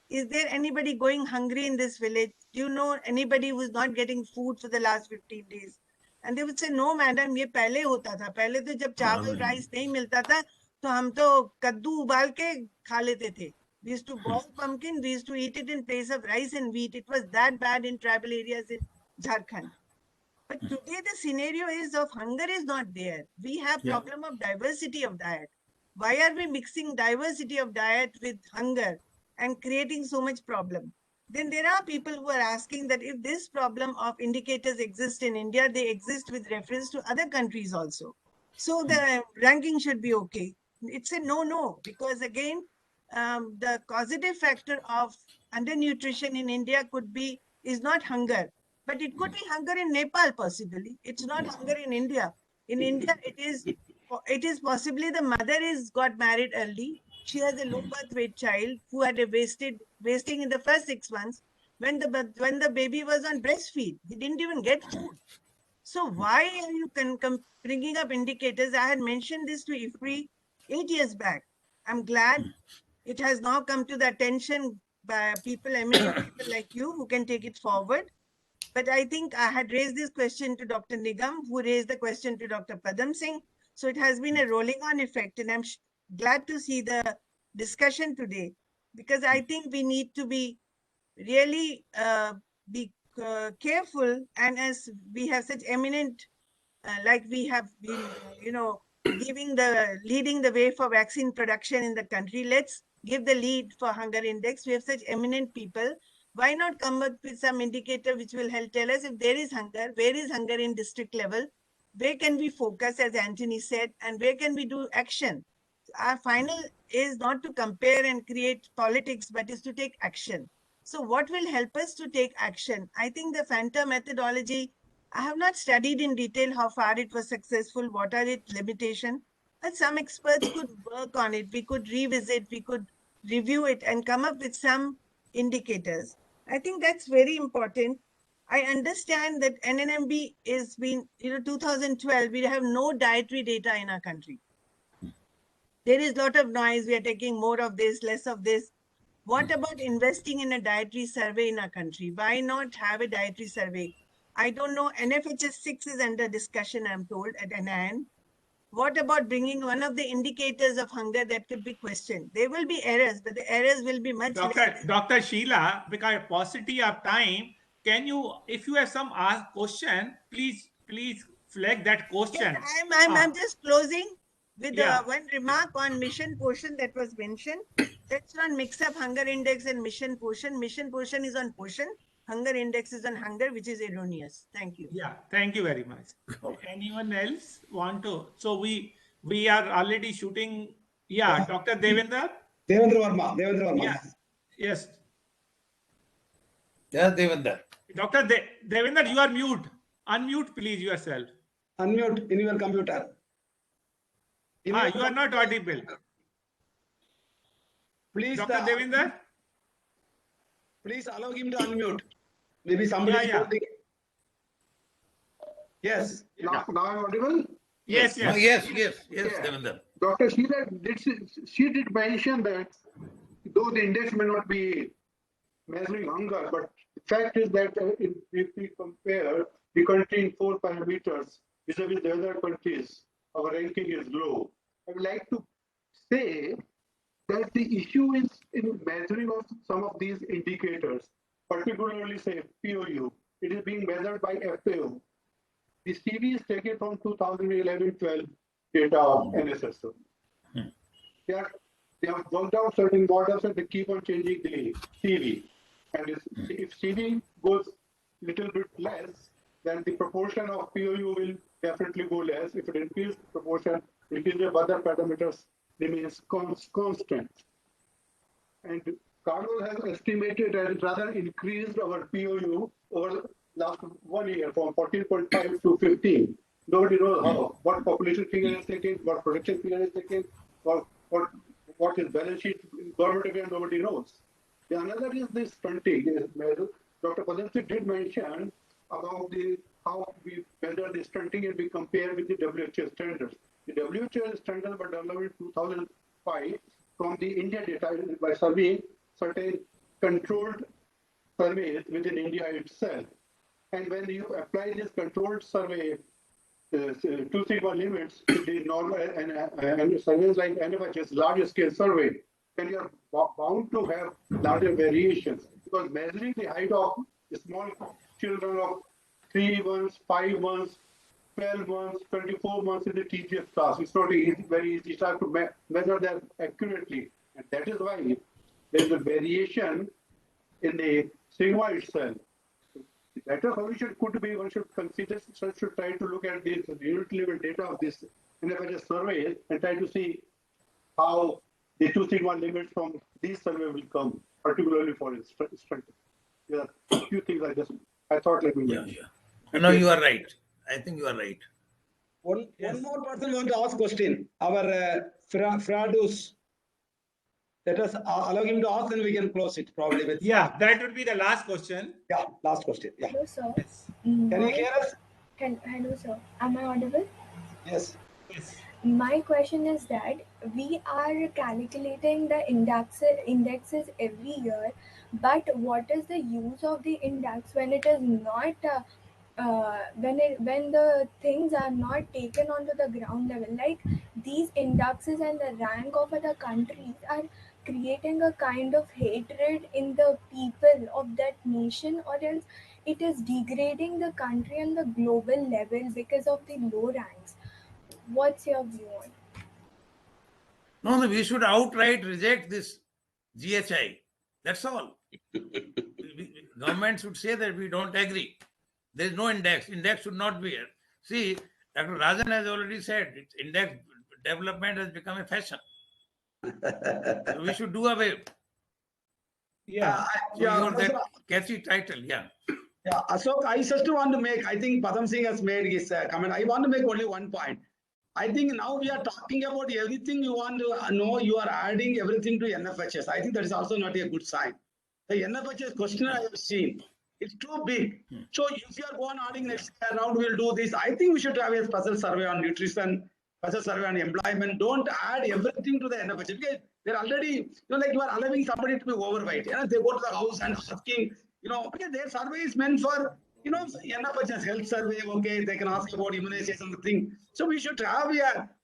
S7: is there anybody going hungry in this village? Do you know anybody who's not getting food for the last 15 days? And they would say, no, madam, ये पहले होता था. पहले तो जब चावल rice नहीं मिलता था, तो हम तो कद्दू उबाल के खा लेते थे. We used to boil pumpkin, we used to eat it in place of rice and wheat. It was that bad in tribal areas in Jharkhand. But today the scenario is of hunger is not there. We have problem of diversity of diet. Why are we mixing diversity of diet with hunger and creating so much problem? Then there are people who are asking that if this problem of indicators exist in India, they exist with reference to other countries also. So the ranking should be okay. It's a no, because again, the causative factor of undernutrition in India is not hunger, but it could be hunger in Nepal possibly. It's not hunger in India. In India, it is possibly the mother got married early. She has a low birth weight child who had a wasting in the first 6 months. When the baby was on breastfeed, he didn't even get food. So why are you bringing up indicators? I had mentioned this to IFPRI 8 years back. I'm glad it has now come to the attention by eminent people like you who can take it forward. But I think I had raised this question to Dr. Nigam, who raised the question to Dr. Padam Singh. So it has been a rolling on effect, and I'm glad to see the discussion today, because I think we need to be really careful. And as we have such eminent, like we have been, leading the way for vaccine production in the country, let's give the lead for hunger index. We have such eminent people. Why not come up with some indicator which will help tell us if there is hunger, where is hunger in district level, where can we focus, as Anthony said, and where can we do action? Our final is not to compare and create politics, but is to take action. So what will help us to take action? I think the Fanta methodology, I have not studied in detail how far it was successful, what are its limitations, but some experts could work on it. We could revisit, we could review it and come up with some indicators. I think that's very important. I understand that NNMB is 2012, we have no dietary data in our country. There is a lot of noise. We are taking more of this, less of this. What about investing in a dietary survey in our country? Why not have a dietary survey? I don't know. NFHS 6 is under discussion, I'm told, at NIN. What about bringing one of the indicators of hunger that could be questioned? There will be errors, but the errors will be much less.
S2: Dr. Sheila, because paucity of time, can you, if you have some question, please flag that question.
S7: Yes, I'm just closing with one remark on mission portion that was mentioned. Let's not mix up hunger index and mission portion. Mission portion is on portion. Hunger index is on hunger, which is erroneous. Thank you.
S2: Yeah, thank you very much. Anyone else want to? So we are already shooting Yeah, Dr. Devender.
S4: Devendra Verma. Devendra Verma.
S2: Yeah. Yes.
S3: Yeah, Devender.
S2: Dr. Devender, you are mute. Unmute, please, yourself.
S4: Unmute in your computer. In
S2: Ah,
S4: your
S2: you are not audible.
S4: Please,
S2: Dr. Devender?
S4: please allow him to unmute. Maybe somebody is
S2: Yeah.
S4: holding. Yes. Now I'm audible.
S2: Yes,
S3: Oh,
S2: yes.
S3: yes,
S4: Yeah.
S3: Devender.
S8: Dr. She did mention that though the index may not be measuring hunger, but the fact is that if we compare the country in 4 parameters vis-a-vis the other countries, our ranking is low. I would like to say that the issue is in measuring of some of these indicators, particularly say POU. It is being measured by FAO. The CV is taken from 2011-12 data of NSSO. They have worked out certain models and they keep on changing the CV. And if CV goes little bit less, then the proportion of POU will definitely go less. If it increases proportion, increase of other parameters remains constant. And Cardwell has estimated and rather increased our POU over last 1 year from 14.5 to 15. Nobody knows how, what population figure is taken, what production figure is taken, what is balance sheet, government again, nobody knows. The another is this stunting. Dr. Padamsee did mention about how we measure the stunting and we compare with the WHO standards. The WHO standards were developed in 2005 from the India data by surveying certain controlled surveys within India itself. And when you apply this controlled survey, 2 sigma limits to the normal and surveys like NFHS, larger scale survey, then you are bound to have larger variations because measuring the height of small children of 3 months, 5 months, 12 months, 24 months in the TGF class, it's not very easy. You have to measure that accurately. And that is why there is a variation in the sigma itself. The better solution could be one should consider, should try to look at this unit level data of this NFHS survey and try to see how the 2 sigma limits from these survey will come, particularly for its strength. There are a few things I thought let me mention.
S3: No, you are right. I think you are right.
S4: One more person want to ask question. Our Fradus. Let us allow him to ask, and we can close it probably with.
S2: Yeah, that would be the last question.
S4: Yeah, last question. Yeah.
S9: Hello, sir.
S2: Yes.
S4: Can you hear us?
S9: Hello, sir. Am I audible?
S4: Yes.
S2: Yes.
S9: My question is that we are calculating the indexes every year, but what is the use of the index when it is not when the things are not taken onto the ground level? Like these indexes and the rank of other countries are creating a kind of hatred in the people of that nation, or else it is degrading the country on the global level because of the low ranks. What's your view on it?
S3: No, we should outright reject this GHI. That's all. Government should say that we don't agree. There is no index. Index should not be here. See, Dr. Rajan has already said index development has become a fashion. So we should do away.
S2: Yeah.
S3: That catchy title, yeah.
S4: Yeah, Ashok, I just want to make, I think Padam Singh has made his comment. I want to make only one point. I think now we are talking about everything you want to know, you are adding everything to NFHS. I think that is also not a good sign. The NFHS questionnaire I have seen, it's too big. So if you are going adding next round, we'll do this. I think we should have a special survey on nutrition, special survey on employment. Don't add everything to the NFHS because they're already, like you are allowing somebody to be overweight. They go to the house and asking, because their survey is meant for, NFHS health survey, okay, they can ask about immunization thing. So we should have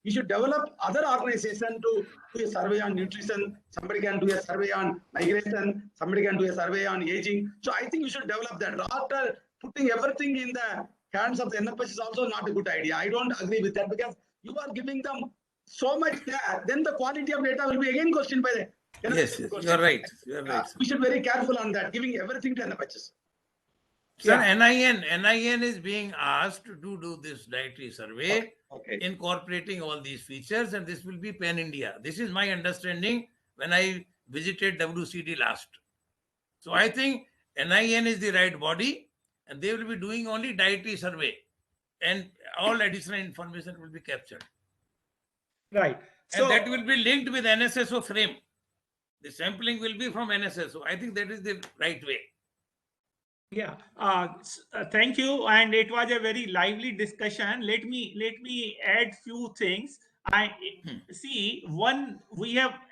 S4: we should develop other organization to do a survey on nutrition. Somebody can do a survey on migration. Somebody can do a survey on aging. So I think we should develop that. After putting everything in the hands of the NFHS is also not a good idea. I don't agree with that because you are giving them so much there. Then the quality of data will be again questioned by the
S3: Yes, you are right. You are right.
S4: We should be very careful on that, giving everything to NFHS.
S3: Sir, NIN is being asked to do this dietary survey,
S2: Okay.
S3: incorporating all these features, and this will be pan-India. This is my understanding when I visited WCD last. So I think NIN is the right body, and they will be doing only dietary survey, and all additional information will be captured.
S2: Right.
S3: And that will be linked with NSSO frame. The sampling will be from NSSO. I think that is the right way.
S2: Yeah, thank you. And it was a very lively discussion. Let me add few things. I see one,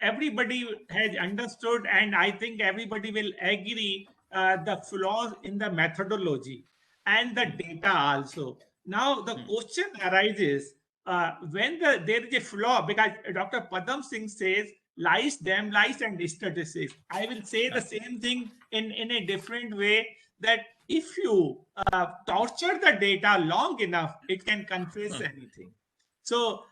S2: everybody has understood, and I think everybody will agree the flaws in the methodology and the data also. Now the question arises when there is a flaw, because Dr. Padam Singh says lies, damn lies, and statistics. I will say the same thing in a different way, that if you torture the data long enough, it can confess anything. So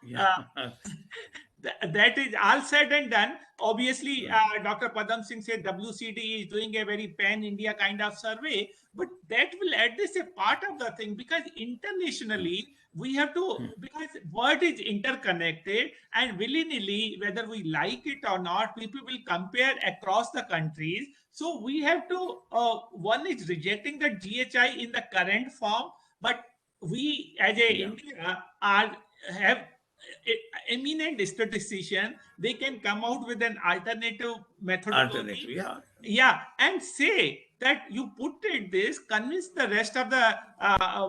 S2: that is all said and done. Obviously, Dr. Padam Singh said WCD is doing a very pan-India kind of survey, but that will address a part of the thing, because internationally we have to, because world is interconnected, and willy-nilly, whether we like it or not, people will compare across the countries. So we have to, one is rejecting the GHI in the current form, but we as a India have eminent statistician. They can come out with an alternative methodology. And say that you put it this, convince the rest of the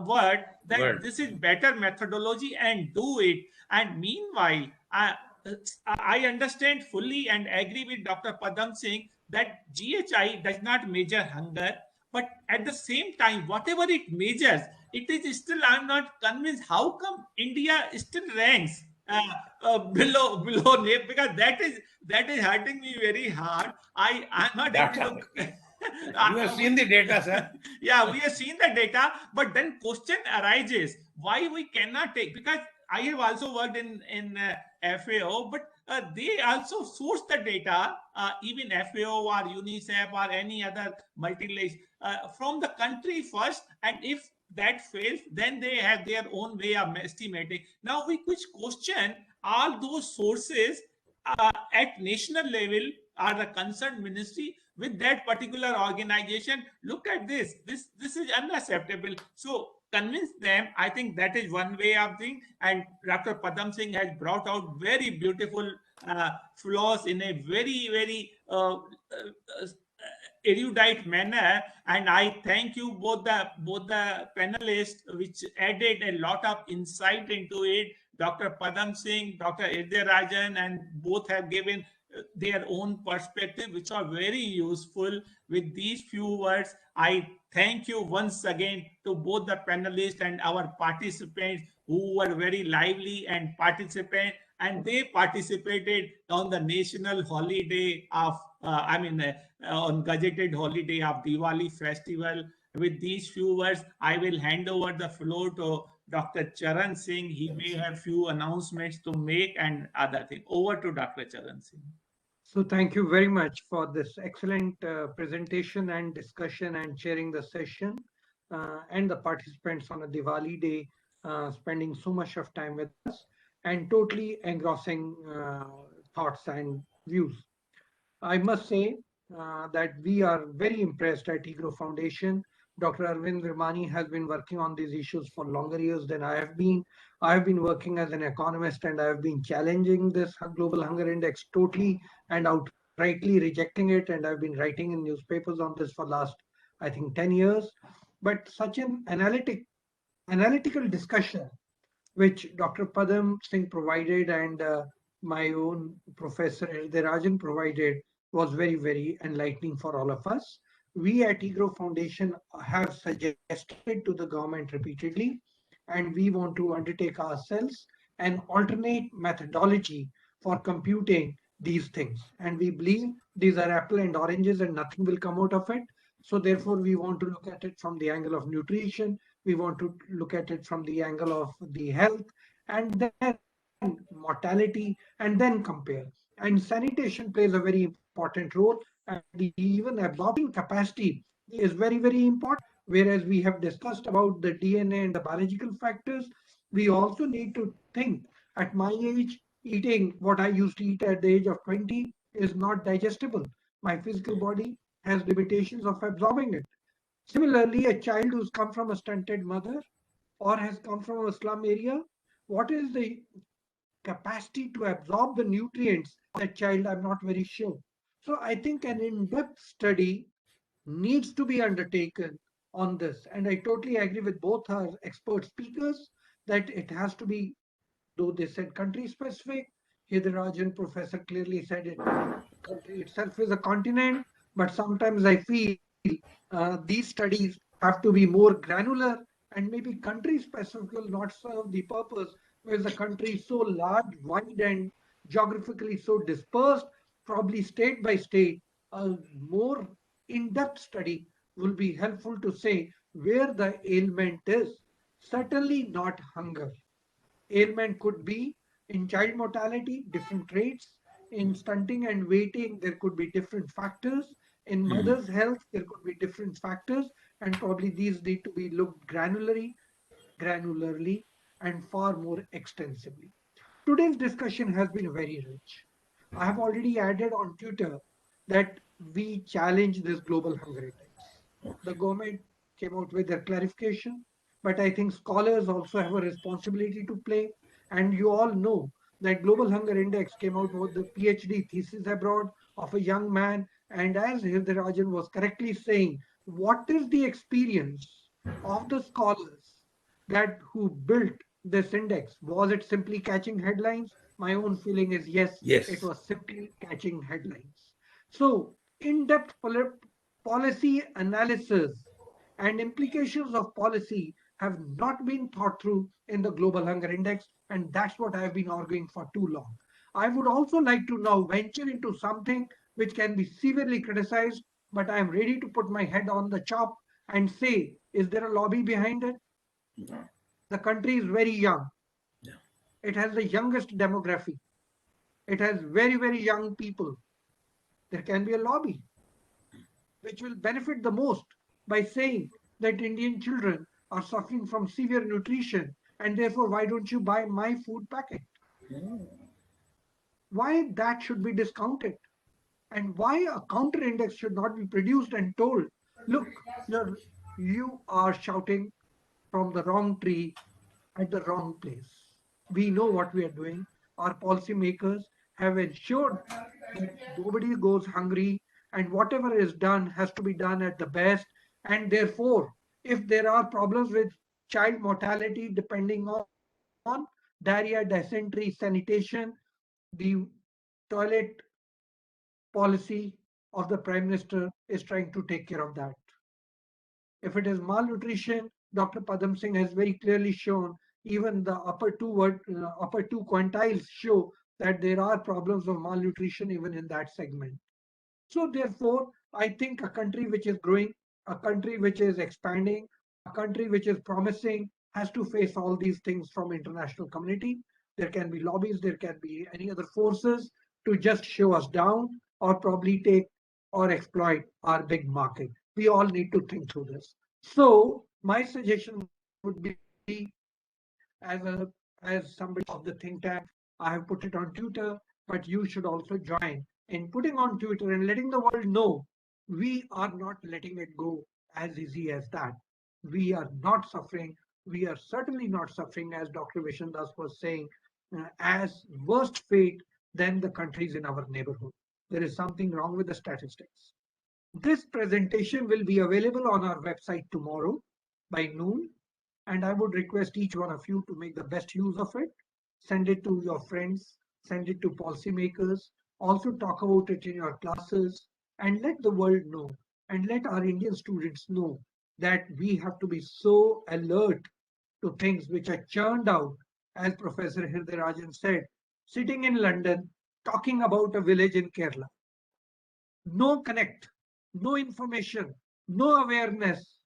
S2: world that this is better methodology and do it. And meanwhile, I understand fully and agree with Dr. Padam Singh that GHI does not measure hunger, but at the same time, whatever it measures, it is still, I'm not convinced how come India still ranks below NAPE, because that is hurting me very hard. I'm not able to.
S3: You have seen the data, sir.
S2: Yeah, we have seen the data, but then question arises why we cannot take, because I have also worked in FAO, but they also source the data, even FAO or UNICEF or any other multilateral, from the country first, and if that fails, then they have their own way of estimating. Now we could question all those sources at national level, or the concerned ministry with that particular organization. Look at this is unacceptable. So convince them. I think that is one way of thing. And Dr. Padam Singh has brought out very beautiful flaws in a very erudite manner, and I thank you both the panelists, which added a lot of insight into it. Dr. Padam Singh, Dr. Rajan, and both have given their own perspective, which are very useful. With these few words, I thank you once again to both the panelists and our participants who were very lively and participant, and they participated on the national holiday of, on gazetted holiday of Diwali festival. With these few words, I will hand over the floor to Dr. Charan Singh. He may have few announcements to make and other things. Over to Dr. Charan Singh.
S1: So thank you very much for this excellent presentation and discussion and sharing the session, and the participants on a Diwali day spending so much of time with us, and totally engrossing thoughts and views. I must say that we are very impressed at IGROW Foundation. Dr. Arvind Virmani has been working on these issues for longer years than I have been. I have been working as an economist, and I have been challenging this global hunger index totally and outrightly rejecting it. And I've been writing in newspapers on this for last, I think, 10 years. But such an analytical discussion, which Dr. Padam Singh provided and my own Professor Rajan provided, was very enlightening for all of us. We at IGROW Foundation have suggested to the government repeatedly, and we want to undertake ourselves an alternate methodology for computing these things. And we believe these are apple and oranges and nothing will come out of it. So therefore, we want to look at it from the angle of nutrition. We want to look at it from the angle of the health, and then mortality, and then compare. And sanitation plays a very important role, and even absorbing capacity is very important. Whereas we have discussed about the DNA and the biological factors, we also need to think at my age, eating what I used to eat at the age of 20 is not digestible. My physical body has limitations of absorbing it. Similarly, a child who's come from a stunted mother or has come from a slum area, what is the capacity to absorb the nutrients of that child? I'm not very sure. So I think an in-depth study needs to be undertaken on this. And I totally agree with both our expert speakers that it has to be, though they said country specific, Hidarajan professor clearly said it, country itself is a continent, but sometimes I feel these studies have to be more granular and maybe country specific will not serve the purpose where the country is so large, wide, and geographically so dispersed, probably state by state. A more in depth study will be helpful to say where the ailment is. Certainly not hunger. Ailment could be in child mortality, different rates. In stunting and waiting, there could be different factors. In mother's health, there could be different factors, and probably these need to be looked granularly, and far more extensively. Today's discussion has been very rich. I have already added on Twitter that we challenge this global hunger index. The government came out with their clarification, but I think scholars also have a responsibility to play. And you all know that Global Hunger Index came out with the PhD thesis abroad of a young man. And as Hirdarajan was correctly saying, what is the experience of the scholars that who built this index? Was it simply catching headlines? My own feeling is yes, it was simply catching headlines. So, in-depth policy analysis and implications of policy have not been thought through in the Global Hunger Index, and that's what I've been arguing for too long. I would also like to now venture into something which can be severely criticized, but I am ready to put my head on the chop and say, is there a lobby behind it? The country is very young. It has the youngest demography. It has very, very young people. There can be a lobby which will benefit the most by saying that Indian children are suffering from severe nutrition and therefore why don't you buy my food packet? Why that should be discounted? And why a counter index should not be produced and told, look, you are shouting from the wrong tree at the wrong place. We know what we are doing. Our policymakers have ensured that nobody goes hungry and whatever is done has to be done at the best. And therefore, if there are problems with child mortality depending on diarrhea, dysentery, sanitation, the toilet policy of the Prime Minister is trying to take care of that. If it is malnutrition, Dr. Padam Singh has very clearly shown even the upper two quintiles show that there are problems of malnutrition even in that segment. So therefore, I think a country which is growing, a country which is expanding, a country which is promising has to face all these things from international community. There can be lobbies, there can be any other forces to just show us down or probably take or exploit our big market. We all need to think through this. So my suggestion would be, as somebody of the think tank, I have put it on Twitter, but you should also join in putting on Twitter and letting the world know we are not letting it go as easy as that. We are not suffering. We are certainly not suffering, as Dr. Vishen Das was saying, as worst fate than the countries in our neighborhood. There is something wrong with the statistics. This presentation will be available on our website tomorrow by noon, and I would request each one of you to make the best use of it. Send it to your friends, send it to policymakers, also talk about it in your classes, and let the world know, and let our Indian students know that we have to be so alert to things which are churned out, as Professor Hirdarajan said, sitting in London, talking about a village in Kerala. No connect, no information, no awareness,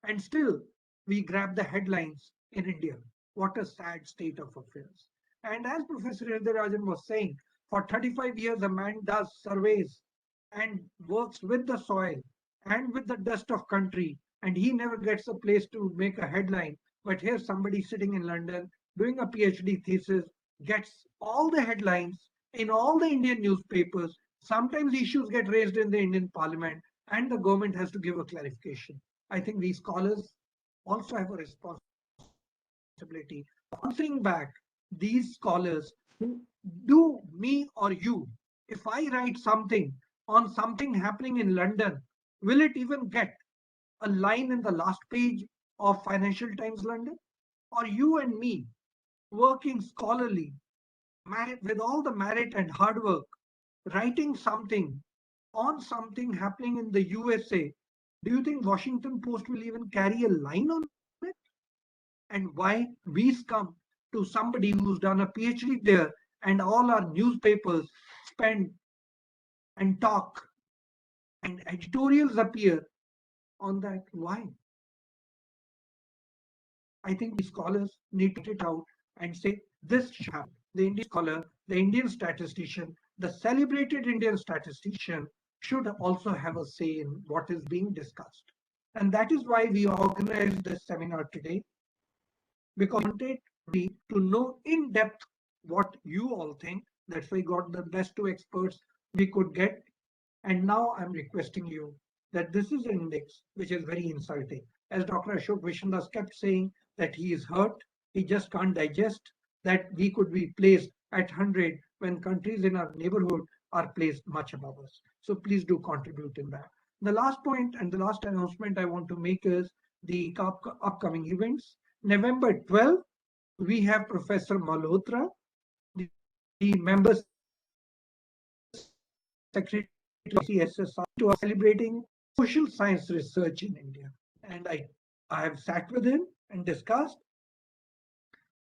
S1: and still we grab the headlines in India. What a sad state of affairs. And as Professor Hirdarajan was saying, for 35 years, a man does surveys and works with the soil and with the dust of country and he never gets a place to make a headline. But here's somebody sitting in London doing a PhD thesis, gets all the headlines in all the Indian newspapers. Sometimes issues get raised in the Indian Parliament, and the government has to give a clarification. I think these scholars also have a responsibility of answering back these scholars who do me or you. If I write something on something happening in London, will it even get a line in the last page of Financial Times London? Or you and me working scholarly, with all the merit and hard work, writing something on something happening in the USA, do you think Washington Post will even carry a line on it? And why we come to somebody who's done a PhD there, and all our newspapers spend and talk and editorials appear on that? Why? I think the scholars need to put it out and say this should happen. The Indian scholar, the Indian statistician, the celebrated Indian statistician should also have a say in what is being discussed. And that is why we organized this seminar today, because we wanted to know in depth what you all think. That's why we got the best two experts we could get. And now I'm requesting you that this is an index which is very insulting. As Dr. Ashok Viswandas kept saying, that he is hurt, he just can't digest that we could be placed at 100 when countries in our neighborhood are placed much above us. So please do contribute in that. The last point and the last announcement I want to make is the upcoming events. November 12, we have Professor Malhotra, the member secretary of the SSR, to are celebrating social science research in India. And I have sat with him and discussed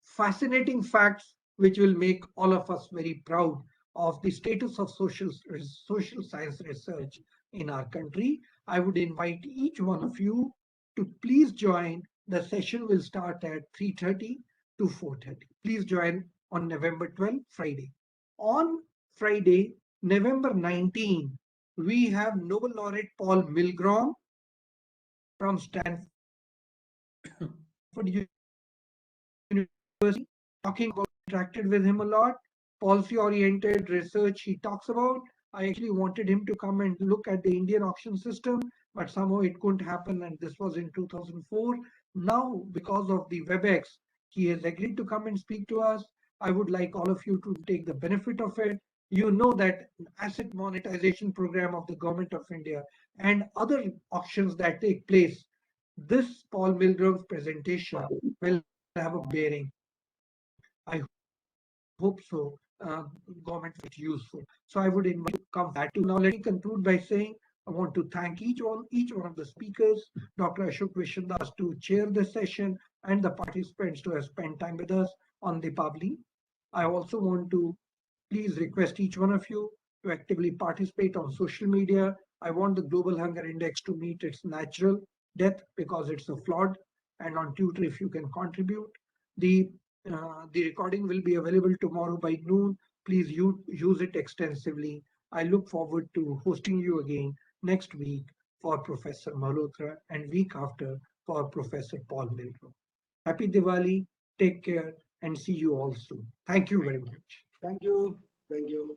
S1: fascinating facts which will make all of us very proud of the status of social science research in our country. I would invite each one of you to please join. The session will start at 3:30 to 4:30. Please join on November 12, Friday. On Friday, November 19, we have Nobel laureate Paul Milgrom from Stanford University, talking about, interacted with him a lot, policy-oriented research he talks about. I actually wanted him to come and look at the Indian auction system, but somehow it couldn't happen, and this was in 2004. Now, because of the WebEx, he has agreed to come and speak to us. I would like all of you to take the benefit of it. You know that asset monetization program of the government of India and other auctions that take place, this Paul Milgrom's presentation will have a bearing. I hope so. Government is useful. So I would invite you to come back to. Now let me conclude by saying I want to thank each one of the speakers, Dr. Ashok Viswandas to chair this session, and the participants to have spent time with us on Deepavali. I also want to please request each one of you to actively participate on social media. I want the Global Hunger Index to meet its natural death because it's a flawed. And on Twitter, if you can contribute. The recording will be available tomorrow by noon. Please use it extensively. I look forward to hosting you again next week for Professor Malhotra and week after for Professor Paul Milgrom. Happy Diwali, take care, and see you all soon. Thank you very much.
S4: Thank you. Thank you.